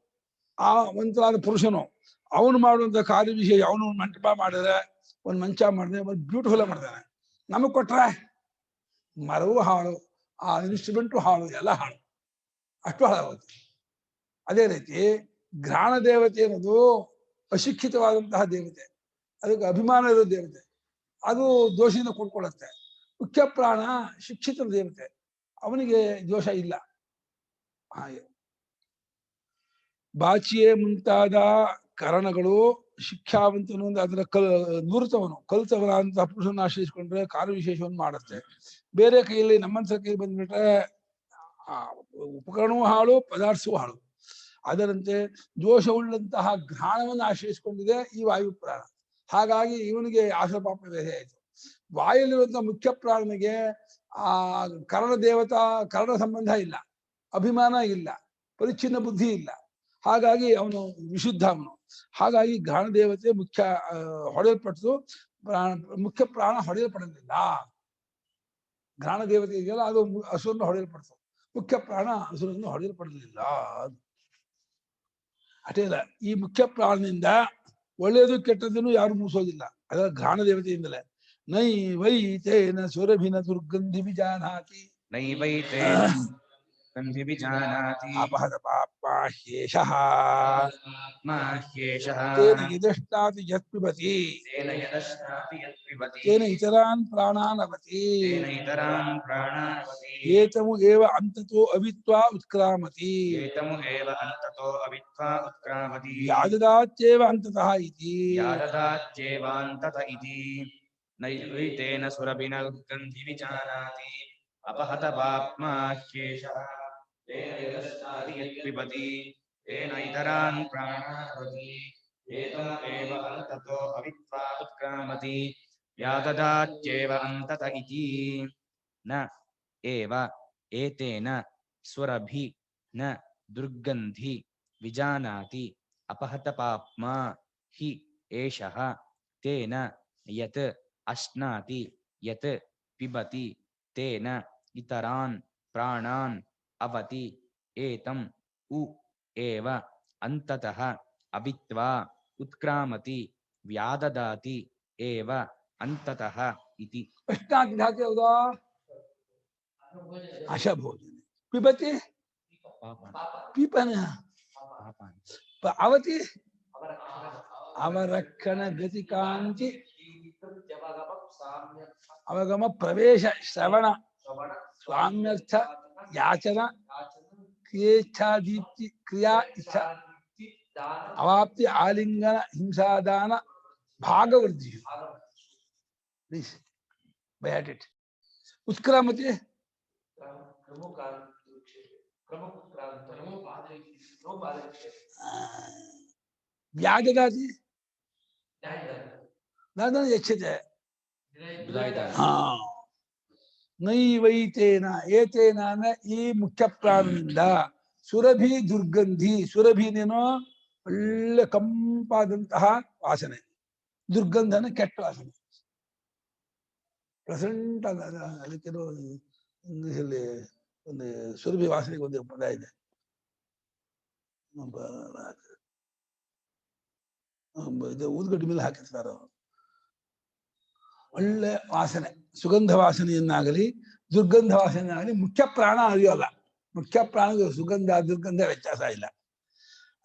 ಆ ವಂತನಾದ ಪುರುಷನು ಅವನು ಮಾಡುವಂತ ಕಾರ್ಯ ವಿಷಯ, ಅವನು ಮಂಟಪ ಮಾಡಿದ್ರೆ, ಒಂದ್ ಮಂಚ ಮಾಡಿದ್ರೆ, ಒಂದು ಬ್ಯೂಟಿಫುಲ್ ಮಾಡ್ತಾನೆ. ನಮಗ್ ಕೊಟ್ರೆ ಮರವು ಹಾಳು, ಆ ಇನ್ಸ್ಟ್ರೂಮೆಂಟು ಹಾಳು, ಎಲ್ಲ ಹಾಳು, ಅಷ್ಟು ಹಾಳಾಗುತ್ತೆ. ಅದೇ ರೀತಿ ಘ್ರಾಣ ದೇವತೆ ಅನ್ನೋದು ಅಶಿಕ್ಷಿತವಾದಂತಹ ದೇವತೆ, ಅದಕ್ಕೆ ಅಭಿಮಾನ ಇರೋ ದೇವತೆ, ಅದು ದೋಷದಿಂದ ಕೂಡ್ಕೊಳ್ಳುತ್ತೆ. ಮುಖ್ಯ ಪ್ರಾಣ ಶಿಕ್ಷಿತ ದೇವತೆ, ಅವನಿಗೆ ದೋಷ ಇಲ್ಲ. ಹಾಗೆ ಬಾಚಿಯೇ ಮುಂತಾದ ಕಾರಣಗಳು ಶಿಕ್ಷಾವಂತನು ಅದರ ನುರಿತವನು ಕಲಿತವನಾದಂತಹ ಪುರುಷನ ಆಶ್ರಯಿಸಿಕೊಂಡ್ರೆ ಕಾರ್ಯ ವಿಶೇಷವನ್ನು ಮಾಡುತ್ತೆ. ಬೇರೆ ಕೈಯಲ್ಲಿ ನಮ್ಮಂತ ಕೈ ಬಂದ್ಬಿಟ್ರೆ ಉಪಕರಣವೂ ಹಾಳು, ಪದಾರ್ಥವೂ ಹಾಳು. ಅದರಂತೆ ದೋಷವುಳ್ಳಂತಹ ಘ್ರಾಣವನ್ನು ಆಶ್ರಯಿಸಿಕೊಂಡಿದೆ ಈ ವಾಯು ಪ್ರಾಣ. ಹಾಗಾಗಿ ಇವನಿಗೆ ಆಶ್ರಪಾಪ ಬೇರೆ ಆಯಿತು. ವಾಯುಲ್ಲಿರುವಂತಹ ಮುಖ್ಯ ಪ್ರಾಣನಿಗೆ ಆ ಕರ್ಣ ದೇವತಾ ಕರ್ಣ ಸಂಬಂಧ ಇಲ್ಲ, ಅಭಿಮಾನ ಇಲ್ಲ, ಪರಿಚ್ಛಿನ್ನ ಬುದ್ಧಿ ಇಲ್ಲ. ಹಾಗಾಗಿ ಅವನು ವಿಶುದ್ಧ ಅವನು. ಹಾಗಾಗಿ ಘ್ರಾಣ ದೇವತೆ ಮುಖ್ಯ ಹೊಡೆಯಲ್ಪಟ್ಟು ಮುಖ್ಯ ಪ್ರಾಣ ಹೊಡೆಯಲ್ಪಡಲಿಲ್ಲ. ಘ್ರಾಣ ದೇವತೆ ಇದೆಯಲ್ಲ, ಅದು ಹಸುರನ್ನು ಹೊಡೆಯಲ್ಪಡ್ತು, ಮುಖ್ಯ ಪ್ರಾಣ ಹಸುರನ್ನು ಹೊಡೆಯಲ್ಪಡಲಿಲ್ಲ. ಅಷ್ಟೇ ಇಲ್ಲ, ಈ ಮುಖ್ಯ ಪ್ರಾಣದಿಂದ ಒಳ್ಳೆಯದು ಕೆಟ್ಟದ್ದನ್ನು ಯಾರು ಮೂಸೋದಿಲ್ಲ. ಅದರ ಘ್ರಾಣ ದೇವತೆಯಿಂದಲೇ. ನೈವೈತೇನ ಸುರಭಿನ ದುರ್ಗಂಧಿ ವಿಜಾನಾತಿ ನೈವೈತೇನ ವಿಜಾನಾತಿ ಅಪಹತ ಪಾಪ್ಯೇಷಃ ಮಾಹ್ಯೇಷಃ ತೇನ ಯದಷ್ಟಾತಿ ಯತ್ಪಿಬತಿ ತೇನ ಯದಶ್ನಾತಿ ಯತ್ಪಿಬತಿ ತೇನ ಇತರಾನ್ ಪ್ರಾಣಾನ್ ಅವತಿ ತೇನ ಇತರಾನ್ ಪ್ರಾಣಾನವತಿ ಏತಮು ಏವ ಅಂತತೋ ಅವಿತ್ವಾ ಉತ್ಕ್ರಾಮತಿ ಏತಮು ಏವ ಅಂತತೋ ಅವಿತ್ವಾ ಉತ್ಕ್ರಾಮತಿ ಯಾದದಾತ್ಯೇವ ಅಂತತಃ ಇತಿ ಯಾದದಾತ್ಯೇವಾಂತತ ಇತಿ ನೈವೈತೇನ ಸುರಭಿನ ಗಂಧಿ ವಿಜಾನಾತಿ ಅಪಹತ ಪಾಪ್ಮಾಹ್ಯೇಷಃ ತೇನ ಯದಶ್ನಾತಿ ಯತ್ಪಿಬತಿ ತೇನ ಇತರಾನ್ ಪ್ರಾಣಾನವತಿ ಏತಮು ಏವ ಅಂತತೋ ಅವಿತ್ವಾ ಉತ್ಕ್ರಾಮತಿ ಯಾದದಾತ್ಯೇವ ಅಂತತ ಇತಿ ನ ಏವ ಏತೇನ ಸ್ವರಭಿ ನ ದುರ್ಗಂಧಿ ವಿಜಾನಾತಿ ಅಪಹತ ಪಾಪ್ಮಾ ಹಿ ಏಷಃ ತೇನ ಯತ್ ಅಶ್ನಾತಿ ಯತ್ ಪಿಬತಿ ತೇನ ಇತರಾನ್ ಪ್ರಾಣಾನ್ ಅವತಿ ಏತಂ ಉ ಏವ ಅಂತತಃ ಅವಿತ್ವಾ ಉತ್ಕ್ರಾಮತಿ ವ್ಯಾದದಾತಿ ಏವ ಅಂತತಃ ಇತಿ. ಅಷ್ಟಾತಿ ಧಾತು ಯಾವುದು? ಅಶಭೋಜನೆ. ಪಿಬತಿ ಪೀಪನ. ಅವತಿ ಅವರಕ್ಷಣ ಗತಿಕಾಂತಿ ಅವಗಮ ಪ್ರವೇಶ ಶ್ರವಣ ಸ್ವಾಮ್ಯರ್ಥ ಯಾಚನ ಕ್ರಿಯೇಚ್ಛಾದೀಪ್ತಿ ಕ್ರಿಯಾ ಇಚ್ಛಾ ಅವಾಪ್ತಿ ಆಲಿಂಗನ ಹಿಂಸಾದಾನ ಭಾಗವೃದ್ಧಿ. ಪ್ಲೀಸ್ ಬೈ ಹ್ಯಾಟ್ ಇಟ್. ಉತ್ಕ್ರಾಮತಿ ವ್ಯಾಜದಾತಿ ನಾನು ಯಚ್ಛತೆ. ನೈವೈತೇನ ಏತೇನ ಈ ಮುಖ್ಯ ಪ್ರಾಣದಿಂದ ಸುರಭಿ ದುರ್ಗಂಧಿ. ಸುರಭಿನೇನೋ ಒಳ್ಳೆ ಕಂಪಾದಂತಹ ವಾಸನೆ, ದುರ್ಗಂಧನ ಕೆಟ್ಟ ವಾಸನೆ. ಪ್ರೆಸೆಂಟ್ ಅದಕ್ಕಿರೋ ಇಂಗ್ಲಿಷಲ್ಲಿ ಒಂದು ಸುರಭಿ ವಾಸನೆಗೆ ಒಂದು ಪದ ಇದೆ. ಇದು ಊದ್ಗಡ್ಡಿ ಮೇಲೆ ಹಾಕಿರ್ತಾರ. ಒಳ್ಳೆ ವಾಸನೆ, ಸುಗಂಧ ವಾಸನೆಯನ್ನಾಗಲಿ ದುರ್ಗಂಧ ವಾಸನೆಯಾಗಲಿ ಮುಖ್ಯ ಪ್ರಾಣ ಅರಿಯೋಲ್ಲ. ಮುಖ್ಯ ಪ್ರಾಣದ ಸುಗಂಧ ದುರ್ಗಂಧ ವ್ಯತ್ಯಾಸ ಇಲ್ಲ.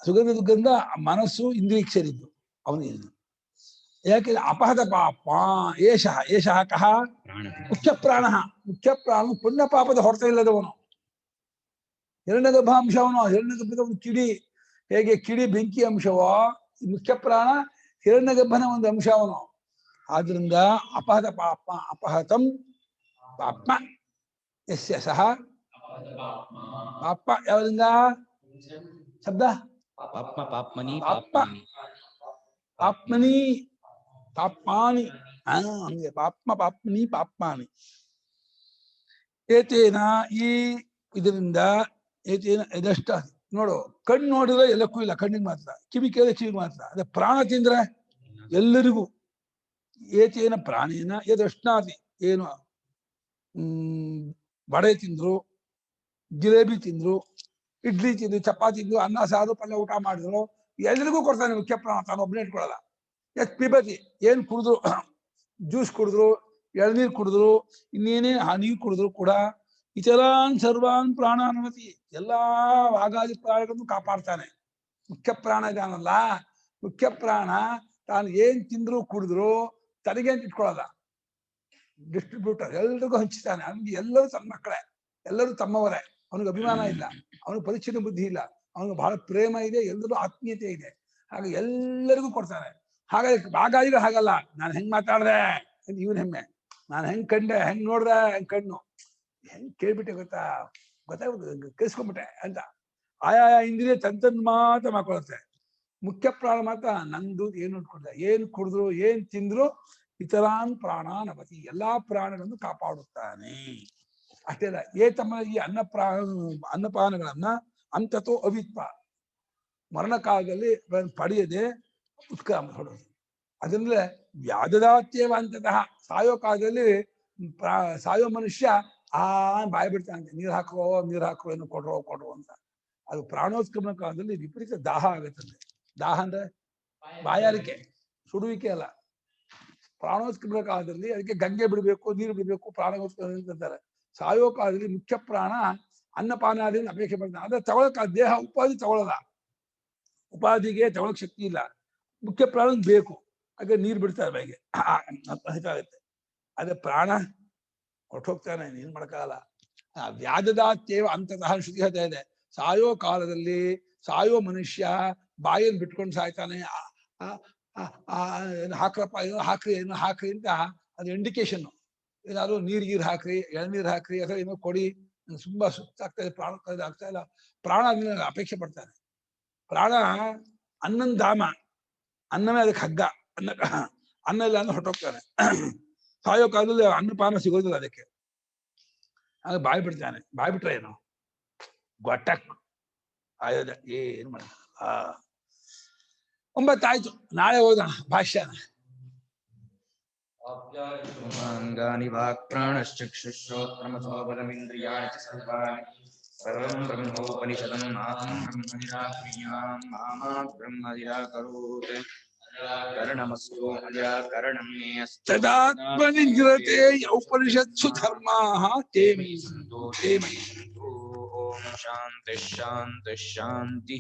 ಸುಗಂಧ ದುರ್ಗಂಧ ಮನಸ್ಸು ಇಂದ್ರಿಯಕ್ಷರಿದ್ದು ಅವನಿಗೆ. ಯಾಕೆ ಅಪಹತ ಪಾಪ ಏಷಃ. ಏಷಃ ಕಹ ಮುಖ್ಯ ಪ್ರಾಣ. ಮುಖ್ಯ ಪ್ರಾಣ ಪುಣ್ಯ ಪಾಪದ ಹೊರತ ಇಲ್ಲದವನು, ಹಿರಣ್ಯಗರ್ಭ ಅಂಶವನು. ಹಿರಣ್ಯಗರ್ಭದ ಒಂದು ಕಿಡಿ ಹೇಗೆ ಕಿಡಿ ಬೆಂಕಿ ಅಂಶವೋ, ಈ ಮುಖ್ಯ ಪ್ರಾಣ ಹಿರಣ್ಯಗರ್ಭನ ಒಂದು ಅಂಶ ಅವನು. ಆದ್ರಿಂದ ಅಪಹತ ಪಾಪ. ಅಪಹತಂ ಪಾಪ ಯಸ್ಯ ಸಹ. ಪಾಪ ಯಾವದಿಂದ ಶಬ್ದ? ಪಾಪ್ಮ ಪಾಪ್ಮನಿ ಪಾಪ್ಮ ಪಾಪ್ಮಾನಿ ಪಾಪ್ಮನಿ ಪಾಪ್ಮಾನಿ ಹಂಗೆ ಪಾಪ್ಮ ಪಾಪ್ಮನಿ ಪಾಪ್ಮಾನಿ. ಏತೇನ ಈ ಇದರಿಂದ ಏತೇನ ಇದಷ್ಟ ನೋಡು, ಕಣ್ಣು ನೋಡಿದ್ರೆ ಎಲ್ಲಕ್ಕೂ ಇಲ್ಲ, ಕಣ್ಣಿಗೆ ಮಾತ್ರ. ಕಿವಿ ಕೇಳಿದ್ರೆ ಕಿವಿಗೆ ಮಾತ್ರ. ಅದೇ ಪ್ರಾಣ ತಿಂದ್ರೆ ಎಲ್ಲರಿಗೂ. ಏತೇನ ಪ್ರಾಣೇನ ಯದಷ್ಟಾತಿ, ಏನು ವಡೆ ತಿಂದ್ರು, ಜಿಲೇಬಿ ತಿಂದ್ರು, ಇಡ್ಲಿ ತಿಂದ್ರು, ಚಪಾತಿ ತಿಂದ್ರು, ಅನ್ನ ಸಾರು ಪಲ್ಯ ಊಟ ಮಾಡಿದ್ರು, ಎಲ್ರಿಗೂ ಕೊಡ್ತಾನೆ ಮುಖ್ಯ ಪ್ರಾಣ, ತಾನೊಬ್ಬನೇ ಇಟ್ಕೊಳ್ಳಲ್ಲ. ಎಷ್ಟ್ ಪಿಬತಿ, ಏನ್ ಕುಡಿದ್ರು, ಜ್ಯೂಸ್ ಕುಡಿದ್ರು, ಎಳ್ನೀರ್ ಕುಡಿದ್ರು, ಇನ್ನೇನೇ ನೀರು ಕುಡಿದ್ರು ಕೂಡ ಇತರಾನ್ ಸರ್ವಾನ್ ಪ್ರಾಣಾನುಮತಿ, ಎಲ್ಲಾ ವಾಗಾದಿ ಪ್ರಾಣಿಗಳನ್ನು ಕಾಪಾಡ್ತಾನೆ. ಮುಖ್ಯ ಪ್ರಾಣ ಇದಾನಲ್ಲ, ಮುಖ್ಯ ಪ್ರಾಣ ತಾನು ಏನ್ ತಿಂದ್ರು ಕುಡಿದ್ರು ತನಗೆ ಅಂತ ಇಟ್ಕೊಳ್ಳಲ್ಲ, ಡಿಸ್ಟ್ರಿಬ್ಯೂಟರ್ ಎಲ್ರಿಗೂ ಹಂಚ್ತಾನೆ. ಅವನಿಗೆ ಎಲ್ಲರೂ ತನ್ನ ಮಕ್ಕಳೇ, ಎಲ್ಲರೂ ತಮ್ಮವರೇ. ಅವನಿಗೆ ಅಭಿಮಾನ ಇಲ್ಲ, ಅವನಿಗೆ ಪರಿಚ್ಛಿನ್ನ ಬುದ್ಧಿ ಇಲ್ಲ, ಅವನಿಗೆ ಬಹಳ ಪ್ರೇಮ ಇದೆ, ಎಲ್ಲರೂ ಆತ್ಮೀಯತೆ ಇದೆ. ಹಾಗೆ ಎಲ್ಲರಿಗೂ ಕೊಡ್ತಾನೆ. ಹಾಗಾಗಿ ವಾಗಾದಿಗಳು ಹಾಗಲ್ಲ, ನಾನು ಹೆಂಗ್ ಮಾತಾಡ್ದೆ ಇವನ್ ಹೆಮ್ಮೆ, ನಾನು ಹೆಂಗ್ ಕಂಡೆ, ಹೆಂಗ್ ನೋಡ್ದೆ, ಹೆಂಗ್ ಕಣ್ಣು, ಹೆಂಗ್ ಕೇಳ್ಬಿಟ್ಟೆ ಗೊತ್ತಾಗ್ಬಿಟ್ಟು ಕೇಳಿಸ್ಕೊಂಡ್ಬಿಟ್ಟೆ ಅಂತ. ಆಯಾ ಇಂದ್ರಿಯ ತಂತನ್ ಮಾತ್ರ ಮಾಡ್ಕೊಳುತ್ತೆ. ಮುಖ್ಯ ಪ್ರಾಣ ಮಾತ್ರ ನಂದು ಏನು ಅನ್ಕೊಂಡೆ, ಏನ್ ಕುಡಿದ್ರು ಏನ್ ತಿಂದ್ರು ಇತರಾನ್ ಪ್ರಾಣಾನವತಿ, ಎಲ್ಲಾ ಪ್ರಾಣಗಳನ್ನು ಕಾಪಾಡುತ್ತಾನೆ. ಅಷ್ಟೇ ಅಲ್ಲ, ಏತಮ್ಮ ಈ ಅನ್ನಪಾನಗಳನ್ನ ಅಂತತೋ ಅವಿತ್ವ, ಮರಣ ಕಾಲದಲ್ಲಿ ಪಡೆಯದೆ ಉತ್ಕ್ರಾಮ ಹೊಡೋದು. ಅದಂದ್ರೆ ವ್ಯಾಧದಾತ್ಯವ ಅಂತತಃ, ಸಾಯೋ ಕಾಲದಲ್ಲಿ ಸಾಯೋ ಮನುಷ್ಯ ಬಾಯ್ ಬಿಡ್ತಾನೆ, ನೀರ್ ಹಾಕೋ ಏನು ಕೊಡ್ರೋ ಅಂತ. ಅದು ಪ್ರಾಣೋತ್ಕ್ರಮಣ ಕಾಲದಲ್ಲಿ ವಿಪರೀತ ದಾಹ ಆಗುತ್ತದೆ. ದಾಹ ಅಂದ್ರೆ ಬಾಯಾರಿಕೆ, ಸುಡುವಿಕೆ ಅಲ್ಲ. ಪ್ರಾಣೋತ್ಕ್ರಮಣ ಕಾಲದಲ್ಲಿ ಅದಕ್ಕೆ ಗಂಗೆ ಬಿಡಬೇಕು, ನೀರು ಬಿಡಬೇಕು, ಪ್ರಾಣೋತ್ಕ್ರಮಣ ಅಂತಾರೆ. ಸಾಯೋ ಕಾಲದಲ್ಲಿ ಮುಖ್ಯ ಪ್ರಾಣ ಅನ್ನಪಾನಾದಿಯನ್ನು ಅಪೇಕ್ಷೆ ಪಡ್ತಾನೆ. ಆದ್ರೆ ತಗೊಳಕ್ ದೇಹ ಉಪಾಧಿ ತಗೊಳ್ಳಲ್ಲ, ಉಪಾಧಿಗೆ ತಗೊಳಕ್ ಶಕ್ತಿ ಇಲ್ಲ, ಮುಖ್ಯ ಪ್ರಾಣ ಬೇಕು. ಹಾಗೆ ನೀರು ಬಿಡ್ತಾರೆ ಬಾಯಿಗೆ, ಹಿತಾಗುತ್ತೆ. ಅದೇ ಪ್ರಾಣ ಹೊರಟೋಗ್ತಾನೆ, ನೀನ್ ಮಾಡಕ್ಕಾಗಲ್ಲ. ವ್ಯಾಧದಾತ್ಯವ ಅಂತತಃ ಶ್ರುತಿ ಹೇಳ್ತಾ ಇದೆ. ಸಾಯೋ ಕಾಲದಲ್ಲಿ ಸಾಯೋ ಮನುಷ್ಯ ಬಾಯನ್ನು ಬಿಟ್ಕೊಂಡು ಸಾಯ್ತಾನೆ. ಹಾಕ್ರಪ್ಪ, ಏನೋ ಹಾಕ್ರಿ ಅಂತ ಅದು ಇಂಡಿಕೇಶನ್. ಏನಾದ್ರು ನೀರ್ ಹಾಕ್ರಿ, ಎಳ್ನೀರ್ ಹಾಕ್ರಿ, ಅಥವಾ ಏನೋ ಕೊಡಿ, ತುಂಬಾ ಸುತ್ತಾಗ್ತಾ ಇದೆ, ಪ್ರಾಣ ಆಗ್ತಾ ಇಲ್ಲ. ಪ್ರಾಣ ಅದನ್ನ ಅಪೇಕ್ಷೆ ಪಡ್ತಾನೆ. ಪ್ರಾಣ ಅನ್ನನ್ ಧಾಮ, ಅನ್ನವೇ ಅದಕ್ಕೆ ಹಗ್ಗ. ಅನ್ನ ಇಲ್ಲ ಅಂದ್ರೆ ಹೊರಟೋಗ್ತಾನೆ. ಸಾಯೋ ಕಾಲದಲ್ಲಿ ಅನ್ನಪಾನ ಸಿಗೋದಿಲ್ಲ ಅದಕ್ಕೆ, ಆಗ ಬಾಯ್ ಬಿಡ್ತಾನೆ. ಬಾಯ್ ಬಿಟ್ರೆ ಏನು ಗೊಟ್ಟಕ್ ಆಯೋದ, ಏನ್ ಮಾಡ. 9 ಆಯ್ತು, ನಾಳೆ ಹೋಗೋಣ ಭಾಷ್ಯನ. ಅಂಗಾನಿ ವಾಕ್ ಪ್ರಾಣಶ್ಚಕ್ಷುಶ್ರೋತ್ರಮಥೋ ಬಲಮಿಂದ್ರಿಯಾಣಿ ಚ ಸರ್ವಾಣಿ ಸರ್ವಂ ಬ್ರಹ್ಮೋಪನಿಷದಂ ಮಾಹಂ ಬ್ರಹ್ಮ ನಿರಾಕುರ್ಯಾಂ ಮಾ ಬ್ರಹ್ಮ ನಿರಾಕರೋತ್. ಕರ್ಣಮಸ್ತು ಅಜಾಕರಣಂ ಮೇ ಅಸ್ತು ತದಾತ್ಮನಿಗ್ರತೆ ಉಪನಿಷತ್ಸು ಧರ್ಮಾಃ ತೇ ಮಯಿ ಸಂತು. ಓಂ ಶಾಂತಿ ಶಾಂತಿ ಶಾಂತಿ.